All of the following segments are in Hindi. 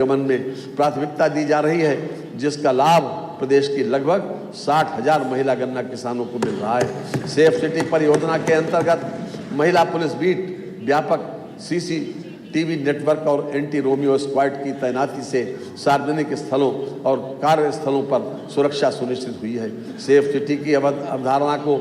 गमन में प्राथमिकता दी जा रही है, जिसका लाभ प्रदेश की लगभग 60,000 महिला गन्ना किसानों को मिल रहा है। सेफ सिटी परियोजना के अंतर्गत महिला पुलिस बीट, व्यापक सीसीटीवी नेटवर्क और एंटी रोमियो स्क्वाड की तैनाती से सार्वजनिक स्थलों और कार्यस्थलों पर सुरक्षा सुनिश्चित हुई है। सेफ सिटी की अवधारणा को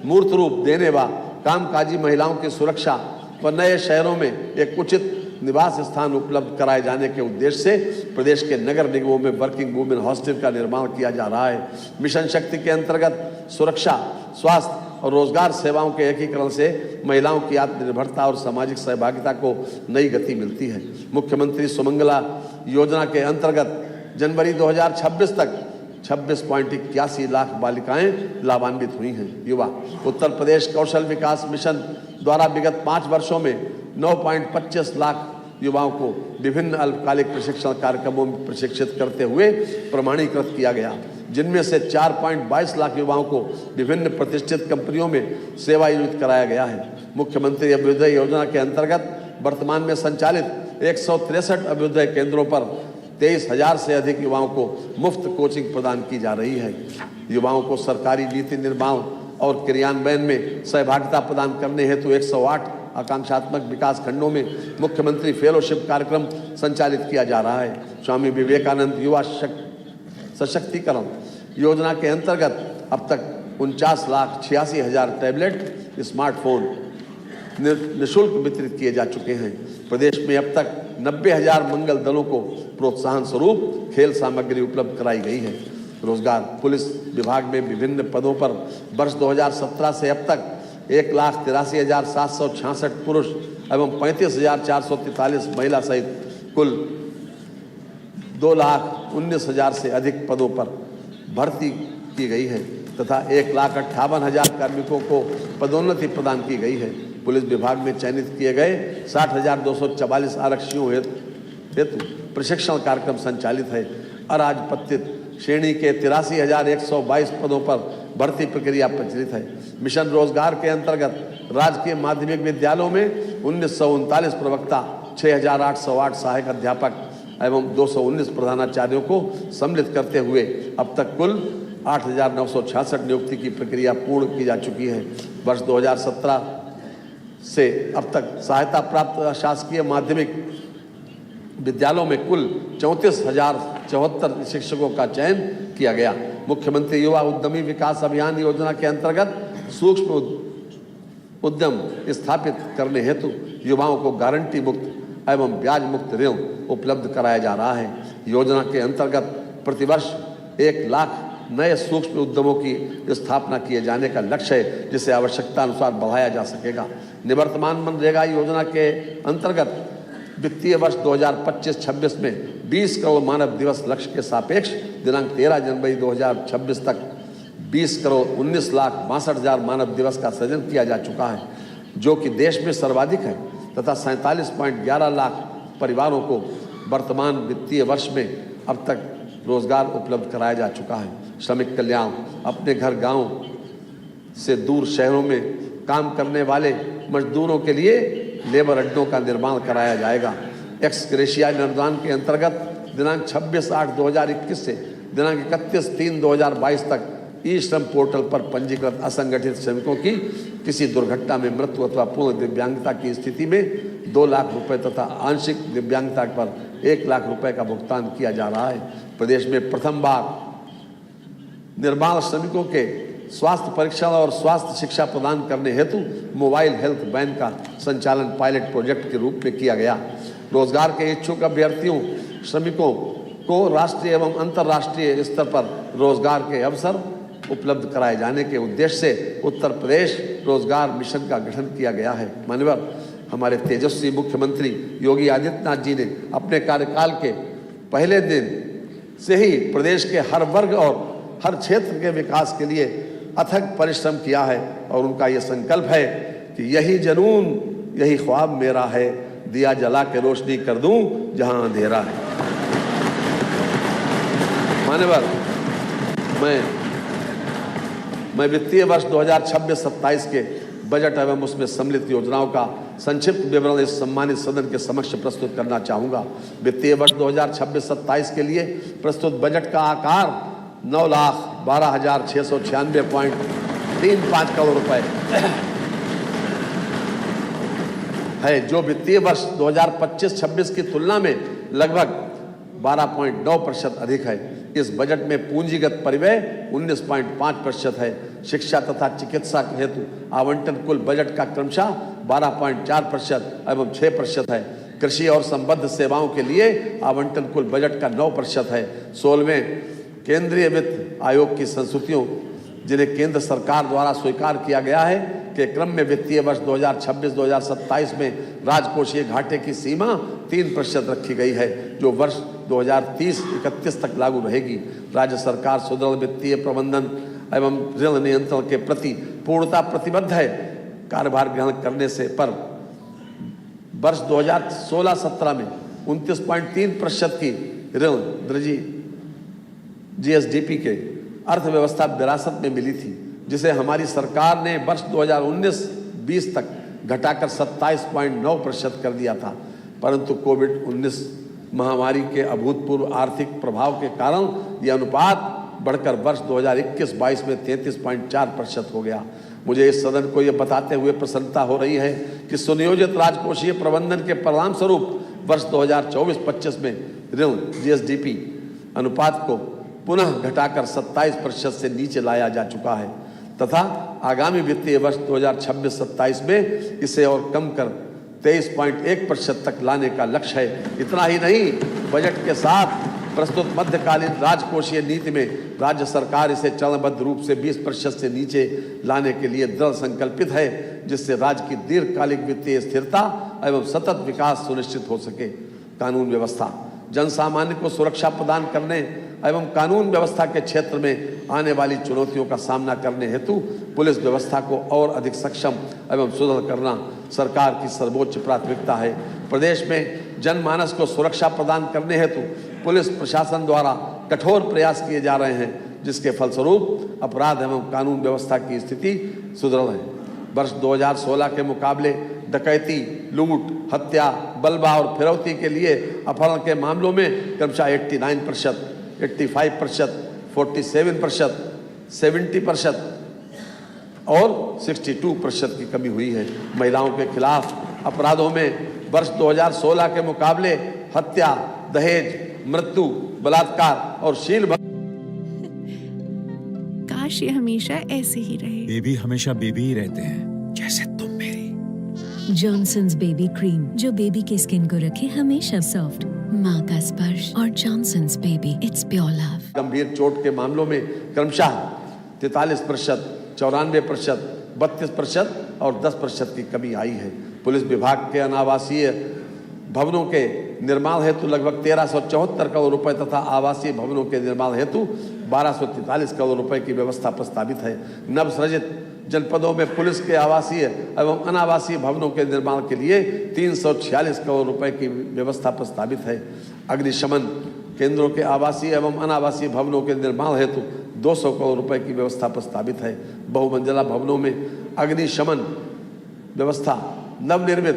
मूर्त रूप देने व कामकाजी महिलाओं की सुरक्षा व नए शहरों में एक उचित निवास स्थान उपलब्ध कराए जाने के उद्देश्य से प्रदेश के नगर निगमों में वर्किंग वुमेन हॉस्टल का निर्माण किया जा रहा है। मिशन शक्ति के अंतर्गत सुरक्षा, स्वास्थ्य और रोजगार सेवाओं के एकीकरण से महिलाओं की आत्मनिर्भरता और सामाजिक सहभागिता को नई गति मिलती है। मुख्यमंत्री सुमंगला योजना के अंतर्गत जनवरी 2026 तक 26.81 लाख बालिकाएं लाभान्वित हुई हैं। युवा उत्तर प्रदेश कौशल विकास मिशन द्वारा विगत 5 वर्षों में 9.25 लाख युवाओं को विभिन्न अल्पकालिक प्रशिक्षण कार्यक्रमों में प्रशिक्षित करते हुए प्रमाणीकृत किया गया, जिनमें से 4.22 लाख युवाओं को विभिन्न प्रतिष्ठित कंपनियों में सेवानियुक्त कराया गया है। मुख्यमंत्री अभ्युदय योजना के अंतर्गत वर्तमान में संचालित 163 अभ्युदय केंद्रों पर 23,000 से अधिक युवाओं को मुफ्त कोचिंग प्रदान की जा रही है। युवाओं को सरकारी नीति निर्माण और क्रियान्वयन में सहभागिता प्रदान करने हेतु 108 आकांक्षात्मक विकास खंडों में मुख्यमंत्री फेलोशिप कार्यक्रम संचालित किया जा रहा है। स्वामी विवेकानंद युवा सशक्तिकरण योजना के अंतर्गत अब तक 49,86,000 टैबलेट, स्मार्टफोन निःशुल्क वितरित किए जा चुके हैं। प्रदेश में अब तक 90,000 मंगल दलों को प्रोत्साहन स्वरूप खेल सामग्री उपलब्ध कराई गई है। रोजगार पुलिस विभाग में विभिन्न पदों पर वर्ष 2017 से अब तक 1,83,766 पुरुष एवं 35,443 महिला सहित कुल 2,19,000 से अधिक पदों पर भर्ती की गई है तथा 1,58,000 कार्मिकों को पदोन्नति प्रदान की गई है। पुलिस विभाग में चयनित किए गए 60,244 आरक्षियों हेतु प्रशिक्षण कार्यक्रम संचालित है। अराजपत्रित श्रेणी के 83,122 पदों पर भर्ती प्रक्रिया प्रचलित है। मिशन रोजगार के अंतर्गत राजकीय माध्यमिक विद्यालयों में 1939 प्रवक्ता, 6,808 सहायक अध्यापक एवं 219 प्रधानाचार्यों को सम्मिलित करते हुए अब तक कुल 8,966 नियुक्ति की प्रक्रिया पूर्ण की जा चुकी है। वर्ष 2017 से अब तक सहायता प्राप्त शासकीय माध्यमिक विद्यालयों में कुल 34,074 शिक्षकों का चयन किया गया। मुख्यमंत्री युवा उद्यमी विकास अभियान योजना के अंतर्गत सूक्ष्म उद्यम स्थापित करने हेतु युवाओं को गारंटी मुक्त एवं ब्याज मुक्त ऋण उपलब्ध कराया जा रहा है। योजना के अंतर्गत प्रतिवर्ष 1 लाख नए सूक्ष्म उद्यमों की स्थापना किए जाने का लक्ष्य है, जिसे आवश्यकता अनुसार बढ़ाया जा सकेगा। निवर्तमान मनरेगा योजना के अंतर्गत वित्तीय वर्ष 2025-26 में 20 करोड़ मानव दिवस लक्ष्य के सापेक्ष दिनांक 13 जनवरी 2026 तक 20,19,62,000 मानव दिवस का सृजन किया जा चुका है, जो कि देश में सर्वाधिक है तथा 47.11 लाख परिवारों को वर्तमान वित्तीय वर्ष में अब तक रोजगार उपलब्ध कराया जा चुका है। श्रमिक कल्याण अपने घर गांव से दूर शहरों में काम करने वाले मजदूरों के लिए लेबर अड्डों का निर्माण कराया जाएगा। एक्स ग्रेशिया अनुदान के अंतर्गत दिनांक 26/8/2021 से दिनांक 31/3/2022 तक ई श्रम पोर्टल पर पंजीकृत असंगठित श्रमिकों की किसी दुर्घटना में मृत्यु अथवा पूर्ण दिव्यांगता की स्थिति में 2 लाख रुपए तथा आंशिक दिव्यांगता पर 1 लाख रुपए का भुगतान किया जा रहा है। प्रदेश में प्रथम बार निर्माण श्रमिकों के स्वास्थ्य परीक्षण और स्वास्थ्य शिक्षा प्रदान करने हेतु मोबाइल हेल्थ वैन का संचालन पायलट प्रोजेक्ट के रूप में किया गया। रोजगार के इच्छुक अभ्यर्थियों श्रमिकों को राष्ट्रीय एवं अंतर्राष्ट्रीय स्तर पर रोजगार के अवसर उपलब्ध कराए जाने के उद्देश्य से उत्तर प्रदेश रोजगार मिशन का गठन किया गया है। माननीय हमारे तेजस्वी मुख्यमंत्री योगी आदित्यनाथ जी ने अपने कार्यकाल के पहले दिन से ही प्रदेश के हर वर्ग और हर क्षेत्र के विकास के लिए अथक परिश्रम किया है और उनका ये संकल्प है कि यही जुनून यही ख्वाब मेरा है, दिया जला के रोशनी कर दूं जहां अंधेरा है। मान्यवर, मैं वित्तीय वर्ष 2026-27 के बजट एवं उसमें सम्मिलित योजनाओं का संक्षिप्त विवरण इस सम्मानित सदन के समक्ष प्रस्तुत करना चाहूँगा। वित्तीय वर्ष 2026-27 के लिए प्रस्तुत बजट का आकार 9,12,696.35 करोड़ रुपए है, जो वित्तीय वर्ष 2025-26 की तुलना में लगभग 12.9% अधिक है। इस बजट में पूंजीगत परिव्यय 19.5% है। शिक्षा तथा चिकित्सा हेतु आवंटन कुल बजट का क्रमशः 12.4% एवं 6% है। कृषि और संबद्ध सेवाओं के लिए आवंटन कुल बजट का 9% है। 16वें केंद्रीय वित्त आयोग की संस्तुतियों जिन्हें केंद्र सरकार द्वारा स्वीकार किया गया है के क्रम में वित्तीय वर्ष 2026-2027 में राजकोषीय घाटे की सीमा 3% रखी गई है, जो वर्ष 2030-31 तक लागू रहेगी। राज्य सरकार सुदृढ़ वित्तीय प्रबंधन एवं ऋण नियंत्रण के प्रति पूर्णता प्रतिबद्ध है। कार्यभार ग्रहण करने से पर वर्ष 2016-17 में 29.3% की ऋण वृद्धि GSDP के अर्थव्यवस्था विरासत में मिली थी, जिसे हमारी सरकार ने वर्ष 2019-20 तक घटाकर 27.9% कर दिया था। परंतु कोविड-19 महामारी के अभूतपूर्व आर्थिक प्रभाव के कारण यह अनुपात बढ़कर वर्ष 2021-22 में 33.4% हो गया। मुझे इस सदन को यह बताते हुए प्रसन्नता हो रही है कि सुनियोजित राजकोषीय प्रबंधन के परिणाम स्वरूप वर्ष 2024-25 में ऋण GSDP अनुपात को पुनः घटाकर 27% से नीचे लाया जा चुका है तथा आगामी वित्तीय वर्ष 2026-27 में इसे और कम कर 23.1% तक लाने का लक्ष्य है। इतना ही नहीं, बजट के साथ प्रस्तुत मध्यकालीन राजकोषीय नीति में राज्य सरकार इसे चरणबद्ध रूप से 20% से नीचे लाने के लिए दृढ़ संकल्पित है, जिससे राज्य की दीर्घकालिक वित्तीय स्थिरता एवं सतत विकास सुनिश्चित हो सके। कानून व्यवस्था जन सामान्य को सुरक्षा प्रदान करने एवं कानून व्यवस्था के क्षेत्र में आने वाली चुनौतियों का सामना करने हेतु पुलिस व्यवस्था को और अधिक सक्षम एवं सुदृढ़ करना सरकार की सर्वोच्च प्राथमिकता है। प्रदेश में जनमानस को सुरक्षा प्रदान करने हेतु पुलिस प्रशासन द्वारा कठोर प्रयास किए जा रहे हैं, जिसके फलस्वरूप अपराध एवं कानून व्यवस्था की स्थिति सुदृढ़ है। वर्ष 2016 के मुकाबले डकैती, लूट, हत्या, बलवा और फिरौती के लिए अपहरण के मामलों में क्रमशः 89%, 85%, 47%, 70% और 62% की कमी हुई है। महिलाओं के खिलाफ अपराधों में वर्ष 2016 के मुकाबले हत्या, दहेज, मृत्यु, बलात्कार और शील काश ये हमेशा ऐसे ही रहे। बेबी हमेशा बेबी ही रहते हैं, जैसे तुम मेरी। जॉनसन्स बेबी क्रीम, जो बेबी के स्किन को रखे हमेशा सॉफ्ट। माँ का स्पर्श और Johnson's baby, it's pure love. गंभीर चोट के मामलों में क्रमशः 43%, 94%, 32% और 10% की कमी आई है। पुलिस विभाग के अनावासीय भवनों के निर्माण हेतु लगभग 1374 करोड़ रुपए तथा आवासीय भवनों के निर्माण हेतु 1243 करोड़ रुपए की व्यवस्था प्रस्तावित है। नवसृजित जनपदों में पुलिस के आवासीय एवं अनावासीय भवनों के निर्माण के लिए 346 करोड़ रुपए की व्यवस्था प्रस्तावित है। अग्निशमन केंद्रों के आवासीय एवं अनावासीय भवनों के निर्माण हेतु 200 करोड़ रुपए की व्यवस्था प्रस्तावित है। बहुमंजिला भवनों में अग्निशमन व्यवस्था नवनिर्मित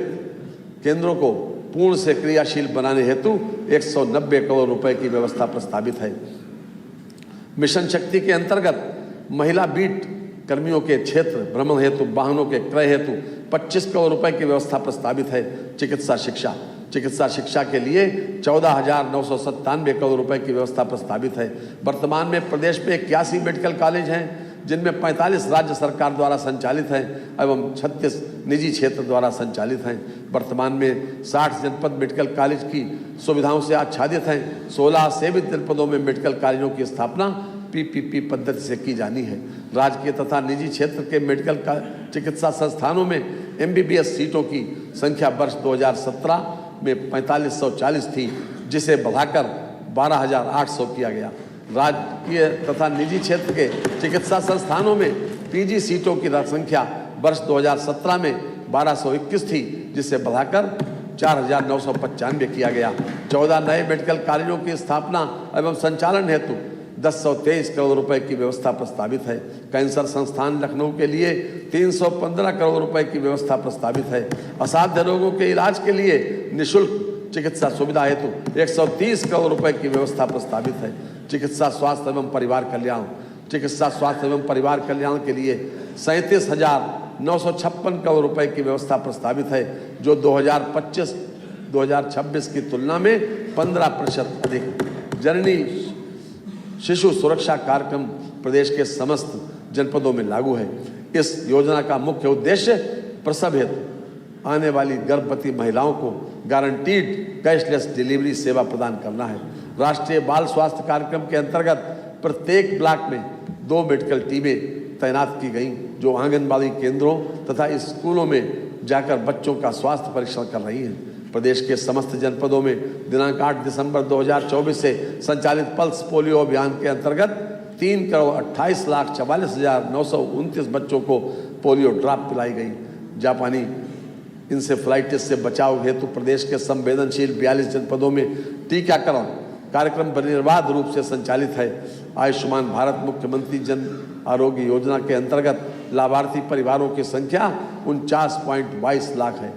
केंद्रों को पूर्ण से क्रियाशील बनाने हेतु 190 करोड़ रुपए की व्यवस्था प्रस्तावित है। मिशन शक्ति के अंतर्गत महिला बीट कर्मियों के क्षेत्र भ्रमण हेतु वाहनों के क्रय हेतु 25 करोड़ रुपए की व्यवस्था प्रस्तावित है। चिकित्सा शिक्षा के लिए 14,997 करोड़ रुपए की व्यवस्था प्रस्तावित है। वर्तमान में प्रदेश में 81 मेडिकल कॉलेज हैं, जिनमें 45 राज्य सरकार द्वारा संचालित हैं एवं 36 निजी क्षेत्र द्वारा संचालित हैं। वर्तमान में 60 जनपद मेडिकल कॉलेज की सुविधाओं से आच्छादित हैं। 16 सेवित जनपदों में मेडिकल कॉलेजों की स्थापना PPP पद्धति से की जानी है। राजकीय तथा निजी क्षेत्र के मेडिकल चिकित्सा संस्थानों में MBBS सीटों की संख्या वर्ष 2017 में 4540 थी, जिसे बढ़ाकर 12,800 किया गया। राजकीय तथा निजी क्षेत्र के चिकित्सा संस्थानों में PG सीटों की संख्या वर्ष 2017 में 1221 थी, जिसे बढ़ाकर 4,995 किया गया। 14 नए मेडिकल कॉलेजों की स्थापना एवं संचालन हेतु 1023 करोड़ रुपए की व्यवस्था प्रस्तावित है। कैंसर संस्थान लखनऊ के लिए 315 करोड़ रुपए की व्यवस्था प्रस्तावित है। असाध्य रोगों के इलाज के लिए निःशुल्क चिकित्सा सुविधा हेतु 130 करोड़ रुपए की व्यवस्था प्रस्तावित है। चिकित्सा स्वास्थ्य एवं परिवार कल्याण के लिए 37,956 करोड़ रुपए की व्यवस्था प्रस्तावित है, जो 2025-2026 की तुलना में 15% अधिक। जननी शिशु सुरक्षा कार्यक्रम प्रदेश के समस्त जनपदों में लागू है। इस योजना का मुख्य उद्देश्य प्रसव हेतु आने वाली गर्भवती महिलाओं को गारंटीड कैशलेस डिलीवरी सेवा प्रदान करना है। राष्ट्रीय बाल स्वास्थ्य कार्यक्रम के अंतर्गत प्रत्येक ब्लॉक में 2 मेडिकल टीमें तैनात की गईं, जो आंगनबाड़ी केंद्रों तथा स्कूलों में जाकर बच्चों का स्वास्थ्य परीक्षण कर रही हैं। प्रदेश के समस्त जनपदों में दिनांक 8 दिसंबर 2024 से संचालित पल्स पोलियो अभियान के अंतर्गत 3,28,44,929 बच्चों को पोलियो ड्रॉप पिलाई गई। जापानी इंसेफ्लाइटिस से बचाव हेतु प्रदेश के संवेदनशील 42 जनपदों में टीकाकरण कार्यक्रम निर्बाध रूप से संचालित है। आयुष्मान भारत मुख्यमंत्री जन आरोग्य योजना के अंतर्गत लाभार्थी परिवारों की संख्या 49.22 लाख है।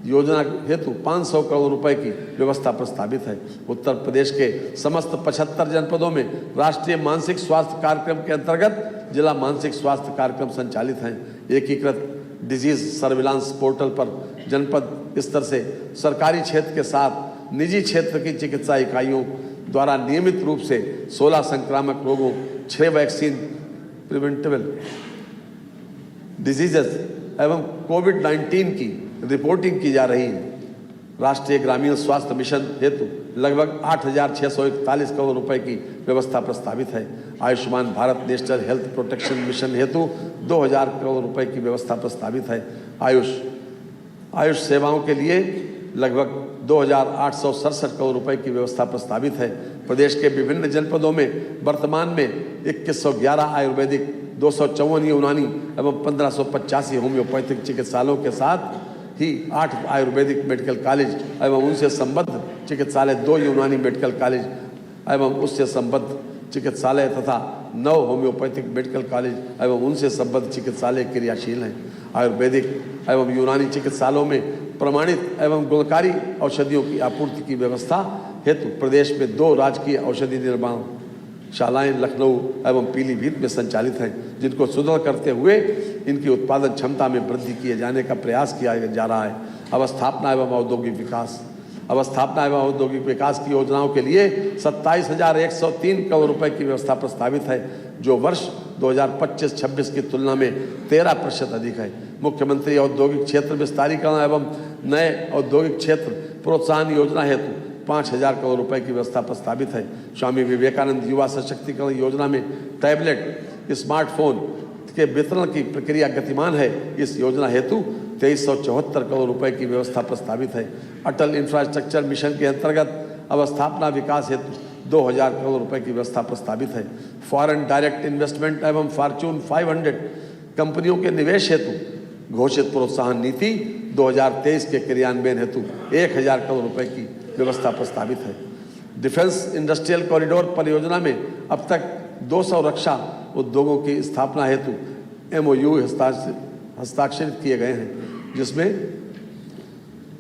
योजना हेतु 500 करोड़ रुपए की व्यवस्था प्रस्तावित है। उत्तर प्रदेश के समस्त 75 जनपदों में राष्ट्रीय मानसिक स्वास्थ्य कार्यक्रम के अंतर्गत जिला मानसिक स्वास्थ्य कार्यक्रम संचालित हैं। एकीकृत डिजीज सर्विलांस पोर्टल पर जनपद स्तर से सरकारी क्षेत्र के साथ निजी क्षेत्र की चिकित्सा इकाइयों द्वारा नियमित रूप से 16 संक्रामक रोगों, 6 वैक्सीन प्रिवेंटेबल डिजीजेस एवं कोविड-19 की रिपोर्टिंग की जा रही है। राष्ट्रीय ग्रामीण स्वास्थ्य मिशन हेतु लगभग 8,641 करोड़ रुपए की व्यवस्था प्रस्तावित है। Ayushman Bharat national health protection mission हेतु 2,000 करोड़ रुपए की व्यवस्था प्रस्तावित है। आयुष सेवाओं के लिए लगभग 2,867 करोड़ रुपए की व्यवस्था प्रस्तावित है। प्रदेश के विभिन्न जनपदों में वर्तमान में 2111 आयुर्वेदिक, 254 यूनानी एवं 1585 होम्योपैथिक चिकित्सालयों के साथ ही 8 आयुर्वेदिक मेडिकल कॉलेज एवं उनसे संबद्ध चिकित्सालय, 2 यूनानी मेडिकल कॉलेज एवं उससे संबद्ध चिकित्सालय तथा 9 होम्योपैथिक मेडिकल कॉलेज एवं उनसे संबद्ध चिकित्सालय क्रियाशील हैं। आयुर्वेदिक एवं यूनानी चिकित्सालयों में प्रमाणित एवं गुणकारी औषधियों की आपूर्ति की व्यवस्था हेतु प्रदेश में 2 राजकीय औषधि निर्माण शालाएं लखनऊ एवं पीलीभीत में संचालित हैं, जिनको सुदृढ़ करते हुए इनकी उत्पादन क्षमता में वृद्धि किए जाने का प्रयास किया जा रहा है। अवस्थापना एवं औद्योगिक विकास की योजनाओं के लिए 27,103 करोड़ रुपए की व्यवस्था प्रस्तावित है, जो वर्ष 2025-26 की तुलना में 13% अधिक है। मुख्यमंत्री औद्योगिक क्षेत्र विस्तारीकरण एवं नए औद्योगिक क्षेत्र प्रोत्साहन योजना हेतु 5,000 करोड़ रुपए की व्यवस्था प्रस्तावित है। स्वामी विवेकानंद युवा सशक्तिकरण योजना में टैबलेट, स्मार्टफोन के वितरण की प्रक्रिया गतिमान है। इस योजना हेतु 2374 करोड़ रुपए की व्यवस्था प्रस्तावित है। अटल इंफ्रास्ट्रक्चर मिशन के अंतर्गत अवस्थापना विकास हेतु 2,000 करोड़ रुपए की व्यवस्था प्रस्तावित है। फॉरेन डायरेक्ट इन्वेस्टमेंट एवं फॉर्च्यून 500 कंपनियों के निवेश हेतु घोषित प्रोत्साहन नीति 2023 के क्रियान्वयन हेतु 1,000 करोड़ रुपए की व्यवस्था प्रस्तावित है। डिफेंस इंडस्ट्रियल कॉरिडोर परियोजना में अब तक 200 रक्षा उद्योगों की स्थापना हेतु MOU हस्ताक्षरित किए गए हैं, जिसमें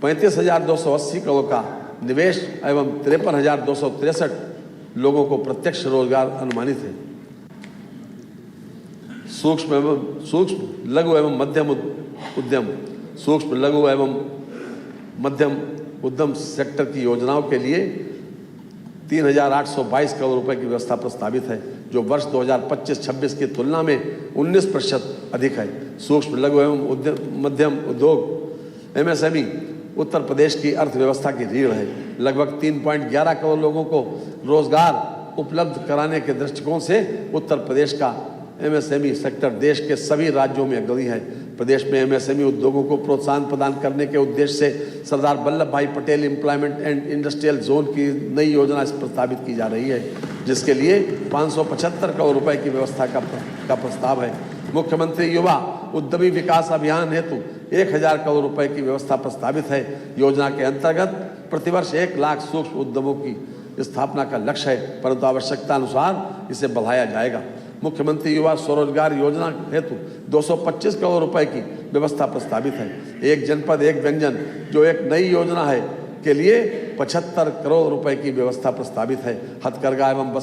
35,280 करोड़ का निवेश एवं 53,263 लोगों को प्रत्यक्ष रोजगार अनुमानित है। सूक्ष्म लघु एवं मध्यम उद्यम सेक्टर की योजनाओं के लिए 3,822 करोड़ रुपए की व्यवस्था प्रस्तावित है, जो वर्ष 2025-26 की तुलना में 19% अधिक है। सूक्ष्म लघु एवं मध्यम उद्योग MSME उत्तर प्रदेश की अर्थव्यवस्था की रीढ़ है। लगभग 3.11 करोड़ लोगों को रोजगार उपलब्ध कराने के दृष्टिकोण से उत्तर प्रदेश का MSME सेक्टर देश के सभी राज्यों में अग्रणी है। प्रदेश में MSME उद्योगों को प्रोत्साहन प्रदान करने के उद्देश्य से सरदार वल्लभ भाई Patel employment and industrial zone की नई योजना प्रस्तावित की जा रही है, जिसके लिए 575 करोड़ रुपए की व्यवस्था का प्रस्ताव है। मुख्यमंत्री युवा उद्यमी विकास अभियान हेतु 1,000 करोड़ रुपए की व्यवस्था प्रस्तावित है। योजना के अंतर्गत प्रतिवर्ष 1 लाख सूक्ष्म उद्यमों की स्थापना का लक्ष्य है, परंतु आवश्यकता अनुसार इसे बढ़ाया जाएगा। मुख्यमंत्री युवा स्वरोजगार योजना हेतु 225 करोड़ रुपए की व्यवस्था प्रस्तावित है। एक जनपद एक व्यंजन जो एक नई योजना है के लिए 75 करोड़ रुपए की व्यवस्था प्रस्तावित है। हथकरघा एवं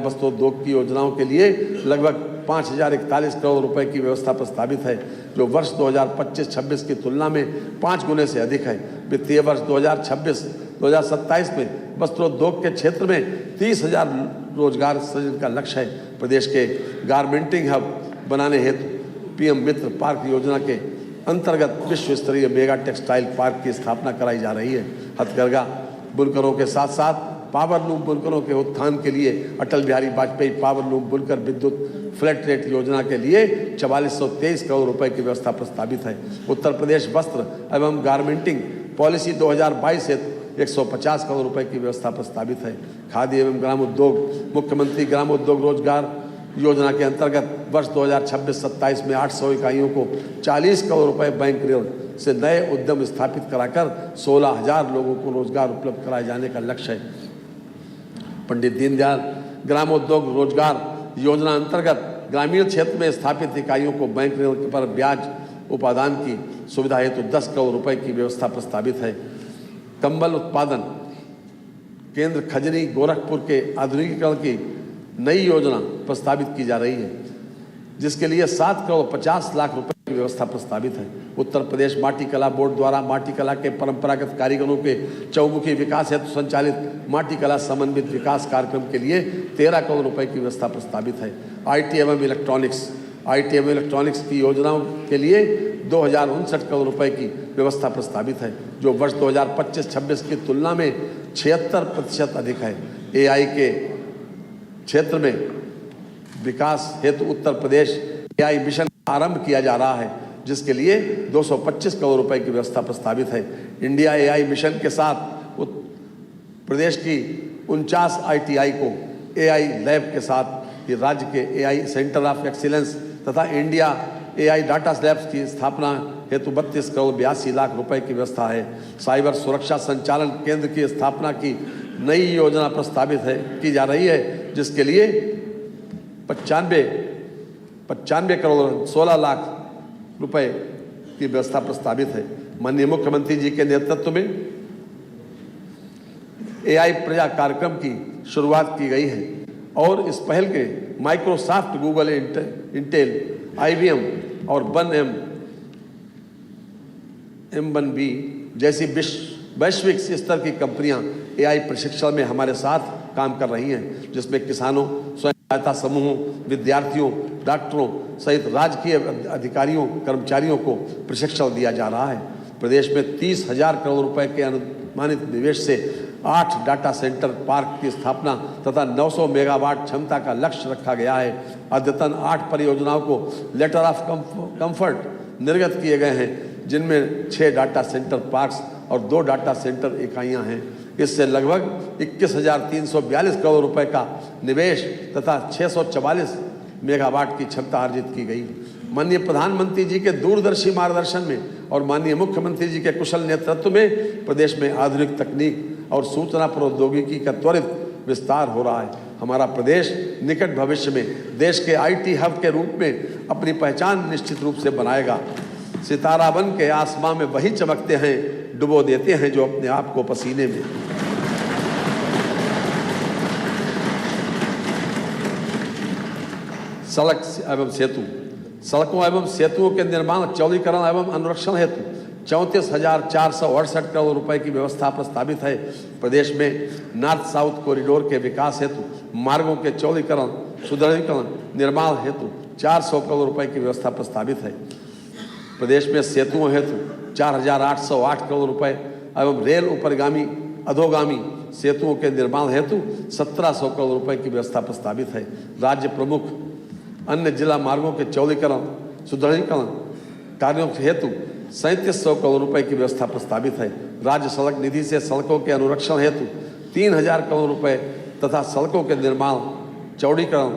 वस्त्रोद्योग की योजनाओं के लिए लगभग 5041 करोड़ रुपए की व्यवस्था प्रस्तावित है, जो वर्ष 2025-26 की तुलना में 5 गुने से अधिक है। वित्तीय वर्ष 2026-2027 में वस्त्रोद्योग के क्षेत्र में 30,000 रोजगार सृजन का लक्ष्य है। प्रदेश के गारमेंटिंग हब बनाने हेतु पीएम मित्र पार्क योजना के अंतर्गत विश्व स्तरीय मेगा टेक्सटाइल पार्क की स्थापना कराई जा रही है। हथकरघा बुनकरों के साथ साथ पावरलूम बुनकरों के उत्थान के लिए अटल बिहारी वाजपेयी पावरलूम बुनकर विद्युत फ्लैट रेट योजना के लिए 4423 करोड़ रुपए की व्यवस्था प्रस्तावित है। उत्तर प्रदेश वस्त्र एवं गारमेंटिंग पॉलिसी 2022 हेतु 150 करोड़ रुपए की व्यवस्था प्रस्तावित है। खादी एवं ग्रामोद्योग मुख्यमंत्री ग्रामोद्योग रोजगार योजना के अंतर्गत वर्ष 2026-27 में 800 इकाइयों को 40 करोड़ रुपए बैंक ऋण से नए उद्यम स्थापित कराकर 16,000 लोगों को रोजगार उपलब्ध कराए जाने का लक्ष्य है। पंडित दीनदयाल ग्रामोद्योग रोजगार योजना अंतर्गत ग्रामीण क्षेत्र में स्थापित इकाइयों को बैंक ऋण पर ब्याज उपादान की सुविधा हेतु 10 करोड़ रुपए की व्यवस्था प्रस्तावित है। कंबल उत्पादन केंद्र खजनी गोरखपुर के आधुनिकीकरण की नई योजना प्रस्तावित की जा रही है, जिसके लिए 7 करोड़ 50 लाख रुपए की व्यवस्था प्रस्तावित है। उत्तर प्रदेश माटी कला बोर्ड द्वारा माटी कला के परंपरागत कारीगरों के चौमुखी विकास हेतु संचालित माटी कला समन्वित विकास कार्यक्रम के लिए 13 करोड़ रुपए की व्यवस्था प्रस्तावित है। आईटी एवं इलेक्ट्रॉनिक्स की योजनाओं के लिए 2059 करोड़ रुपए की व्यवस्था प्रस्तावित है, जो वर्ष 2025-26 की तुलना में 76% अधिक है। एआई के क्षेत्र में विकास हेतु उत्तर प्रदेश एआई मिशन आरंभ किया जा रहा है, जिसके लिए 225 करोड़ रुपए की व्यवस्था प्रस्तावित है। इंडिया एआई मिशन के साथ प्रदेश की 49 आईटीआई को एआई लैब के साथ ये राज्य के एआई सेंटर ऑफ एक्सीलेंस तथा इंडिया एआई डाटा लैब्स की स्थापना हेतु 32 करोड़ 82 लाख रुपए की व्यवस्था है। साइबर सुरक्षा संचालन केंद्र की स्थापना की नई योजना प्रस्तावित की जा रही है, जिसके लिए 95 करोड़ 16 लाख रुपए की व्यवस्था प्रस्तावित है। माननीय मुख्यमंत्री जी के नेतृत्व में एआई प्रजा कार्यक्रम की शुरुआत की गई है और इस पहल के माइक्रोसॉफ्ट, गूगल, इंटेल, आईबीएम और M1B जैसी वैश्विक स्तर की कंपनियां एआई प्रशिक्षण में हमारे साथ काम कर रही हैं, जिसमें किसानों, स्वयं सहायता समूहों, विद्यार्थियों, डॉक्टरों सहित राजकीय अधिकारियों, कर्मचारियों को प्रशिक्षण दिया जा रहा है। प्रदेश में 30,000 करोड़ रुपए के अनुमानित निवेश से 8 डाटा सेंटर पार्क की स्थापना तथा 900 मेगावाट क्षमता का लक्ष्य रखा गया है। अद्यतन 8 परियोजनाओं को लेटर ऑफ कंफर्ट निर्गत किए गए हैं, जिनमें 6 डाटा सेंटर पार्क्स और 2 डाटा सेंटर इकाइयां हैं। इससे लगभग 21,342 करोड़ रुपए का निवेश तथा 644 मेगावाट की क्षमता अर्जित की गई। माननीय प्रधानमंत्री जी के दूरदर्शी मार्गदर्शन में और माननीय मुख्यमंत्री जी के कुशल नेतृत्व में प्रदेश में आधुनिक तकनीक और सूचना प्रौद्योगिकी का त्वरित विस्तार हो रहा है। हमारा प्रदेश निकट भविष्य में देश के आईटी हब के रूप में अपनी पहचान निश्चित रूप से बनाएगा। सितारा बन के आसमां में वही चमकते हैं, डुबो देते हैं जो अपने आप को पसीने में। सड़कों एवं सेतुओं के निर्माण, चौड़ीकरण एवं अनुरक्षण हेतु 34,468 करोड़ रुपए की व्यवस्था प्रस्तावित है। प्रदेश में नॉर्थ साउथ कॉरिडोर के विकास हेतु मार्गों के चौड़ीकरण, सुदृढ़ीकरण, निर्माण हेतु 400 करोड़ रुपए की व्यवस्था प्रस्तावित है। प्रदेश में सेतुओं हेतु 4,808 करोड़ रुपए एवं रेल उपरगामी अधोगामी सेतुओं के निर्माण हेतु 1,700 करोड़ रुपए की व्यवस्था प्रस्तावित है। राज्य प्रमुख अन्य जिला मार्गों के चौड़ीकरण, सुदृढ़ीकरण कार्यों हेतु 3,700 करोड़ रुपए की व्यवस्था प्रस्तावित है। राज्य सड़क निधि से सड़कों के अनुरक्षण हेतु 3,000 करोड़ रुपए तथा सड़कों के निर्माण, चौड़ीकरण,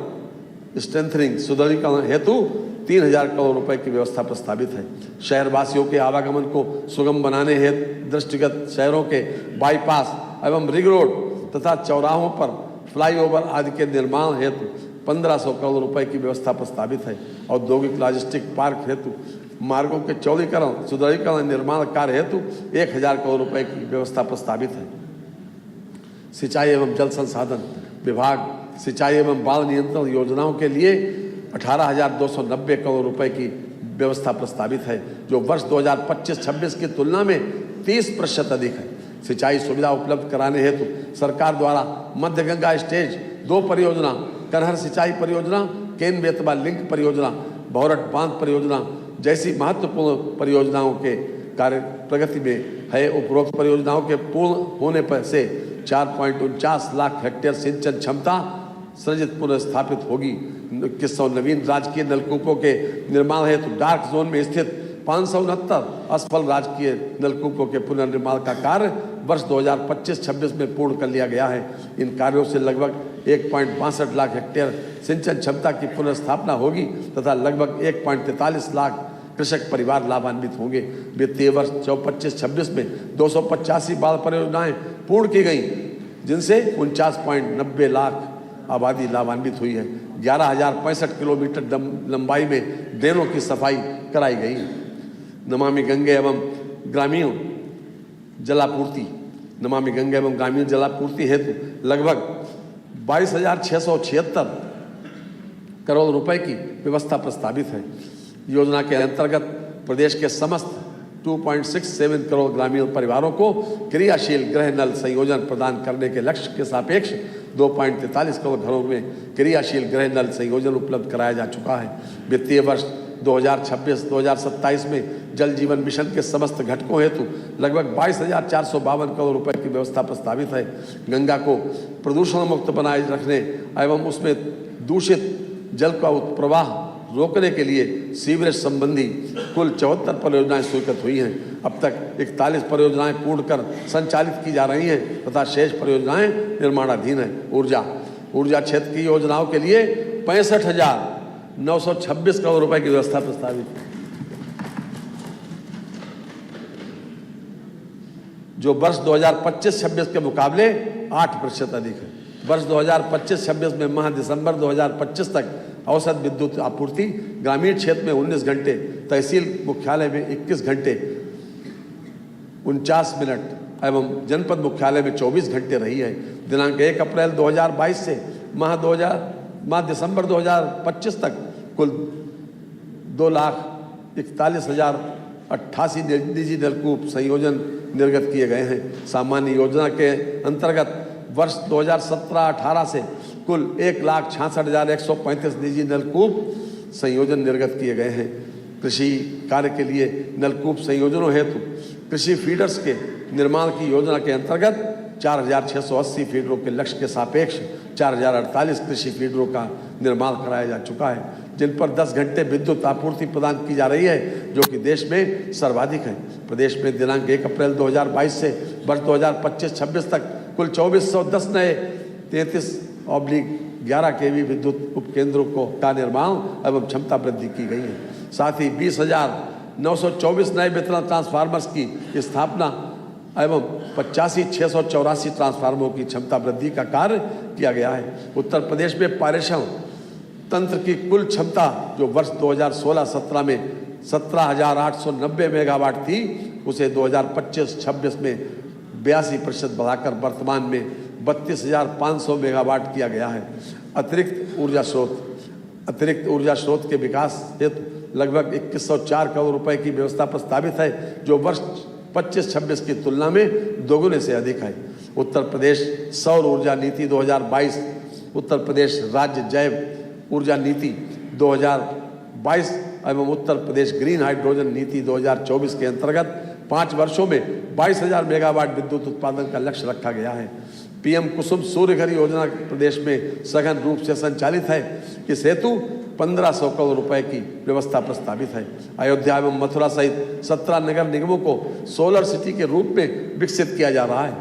स्ट्रेंथनिंग, सुदृढ़ीकरण हेतु 3,000 करोड़ रुपए की व्यवस्था प्रस्तावित है। शहरवासियों के आवागमन को सुगम बनाने हेतु दृष्टिगत शहरों के बाईपास एवं रिंग रोड तथा चौराहों पर फ्लाईओवर आदि के निर्माण हेतु 1500 करोड़ रुपए की व्यवस्था प्रस्तावित है। औद्योगिक लॉजिस्टिक पार्क हेतु मार्गों के चौड़ीकरण, सुदृढ़ीकरण, निर्माण कार्य हेतु 1000 करोड़ रुपए की व्यवस्था प्रस्तावित है। सिंचाई एवं जल संसाधन विभाग सिंचाई एवं बाढ़ नियंत्रण योजनाओं के लिए 18,290 करोड़ रुपए की व्यवस्था प्रस्तावित है, जो वर्ष 2025-26 की तुलना में 30% अधिक है। सिंचाई सुविधा उपलब्ध कराने हेतु सरकार द्वारा मध्य गंगा स्टेज 2 परियोजना, कनहर सिंचाई परियोजना, केन बेतवा लिंक परियोजना, भौरट बांध परियोजना जैसी महत्वपूर्ण परियोजनाओं के कार्य प्रगति में है। उपरोक्त परियोजनाओं के पूर्ण होने पर से 4.49 लाख हेक्टेयर सिंचन क्षमता सृजित पुनर्स्थापित होगी। 2100 नवीन राजकीय नलकूपों के निर्माण हेतु डार्क जोन में स्थित 569 असफल राजकीय नलकूपों के पुनर्निर्माण का कार्य वर्ष 2025-26 में पूर्ण कर लिया गया है। इन कार्यों से लगभग 1.62 लाख हेक्टेयर सिंचन क्षमता की पुनर्स्थापना होगी तथा लगभग 1.43 लाख कृषक परिवार लाभान्वित होंगे। वित्तीय वर्ष 24-26 में 285 बाढ़ परियोजनाएं पूर्ण की गई, जिनसे 49.90 लाख आबादी लाभान्वित हुई है। 11,065 किलोमीटर लंबाई में ड्रेनों की सफाई कराई गई। नमामि गंगे एवं ग्रामीण जलापूर्ति नमामि गंगे एवं ग्रामीण जलापूर्ति हेतु लगभग 22,676 करोड़ रुपए की व्यवस्था प्रस्तावित है। योजना के अंतर्गत प्रदेश के समस्त 2.67 करोड़ ग्रामीण परिवारों को क्रियाशील गृह नल संयोजन प्रदान करने के लक्ष्य के सापेक्ष 2.43 करोड़ घरों में क्रियाशील गृह नल संयोजन उपलब्ध कराया जा चुका है। वित्तीय वर्ष 2026-2027 में जल जीवन मिशन के समस्त घटकों हेतु लगभग 22,452 करोड़ रुपए की व्यवस्था प्रस्तावित है। गंगा को प्रदूषण मुक्त बनाए रखने एवं उसमें दूषित जल का प्रवाह रोकने के लिए सीवरेज संबंधी कुल 74 परियोजनाएं स्वीकृत हुई हैं। अब तक 41 परियोजनाएं पूर्ण कर संचालित की जा रही हैं तथा शेष परियोजनाएं निर्माणाधीन हैं। ऊर्जा क्षेत्र की योजनाओं के लिए 65,926 करोड़ रुपए की व्यवस्था प्रस्तावित है, जो वर्ष 2025-26 के मुकाबले 8% अधिक है। वर्ष 2025-26 में माह दिसंबर 2025 तक औसत विद्युत आपूर्ति ग्रामीण क्षेत्र में 19 घंटे, तहसील मुख्यालय में 21 घंटे 49 मिनट एवं जनपद मुख्यालय में 24 घंटे रही है। दिनांक 1 अप्रैल 2022 से माह दिसंबर 2025 तक कुल 2,41,088 निजी नलकूप संयोजन निर्गत किए गए हैं। सामान्य योजना के अंतर्गत वर्ष 2017-18 से कुल 1,66,135 निजी नलकूप संयोजन निर्गत किए गए हैं। कृषि कार्य के लिए नलकूप संयोजनों हेतु कृषि फीडर्स के निर्माण की योजना के अंतर्गत 4,680 फीडरों के लक्ष्य के सापेक्ष 4,048 कृषि फीडरों का निर्माण कराया जा चुका है, जिन पर 10 घंटे विद्युत आपूर्ति प्रदान की जा रही है, जो कि देश में सर्वाधिक है। प्रदेश में दिनांक 1 अप्रैल 2022 से वर्ष 2025-26 तक कुल 2,410 नए 33/11 kV विद्युत उपकेंद्रों का निर्माण एवं क्षमता वृद्धि की गई है। साथ ही 20,924 नए वितरण ट्रांसफार्मर्स की स्थापना एवं 85,684 ट्रांसफार्मरों की क्षमता वृद्धि का कार्य किया गया है। उत्तर प्रदेश में पारेषण तंत्र की कुल क्षमता जो वर्ष 2016-17 में 17,890 मेगावाट थी, उसे 2025-26 में 82% बढ़ाकर वर्तमान में 32,500 मेगावाट किया गया है। अतिरिक्त ऊर्जा स्रोत के विकास हेतु लगभग 2104 करोड़ रुपए की व्यवस्था प्रस्तावित है, जो वर्ष 25-26 की तुलना में दोगुने से अधिक है। उत्तर प्रदेश सौर ऊर्जा नीति 2022, उत्तर प्रदेश राज्य जैव ऊर्जा नीति 2022 एवं उत्तर प्रदेश ग्रीन हाइड्रोजन नीति 2024 के अंतर्गत 5 वर्षों में 22,000 मेगावाट विद्युत उत्पादन का लक्ष्य रखा गया है। पीएम कुसुम सूर्य घर योजना प्रदेश में सघन रूप से संचालित है। इस हेतु 1,500 करोड़ रुपए की व्यवस्था प्रस्तावित है। अयोध्या एवं मथुरा सहित 17 नगर निगमों को सोलर सिटी के रूप में विकसित किया जा रहा है।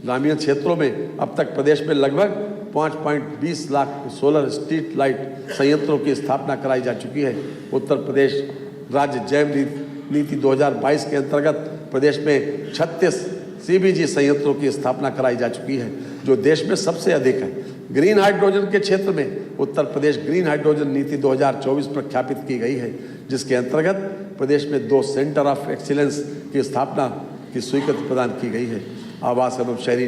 ग्रामीण क्षेत्रों में अब तक प्रदेश में लगभग 5.20 लाख सोलर स्ट्रीट लाइट संयंत्रों की स्थापना कराई जा चुकी है। उत्तर प्रदेश राज्य जैव नीति 2022 के अंतर्गत प्रदेश में 36 CBG संयंत्रों की स्थापना कराई जा चुकी है। जो देश में सबसे अधिक है। ग्रीन हाइड्रोजन के क्षेत्र में उत्तर प्रदेश ग्रीन हाइड्रोजन नीति 2024 प्रख्यापित की गई है, जिसके अंतर्गत प्रदेश में 2 सेंटर ऑफ एक्सीलेंस की स्थापना की स्वीकृति प्रदान की गई है। आवास एवं शहरी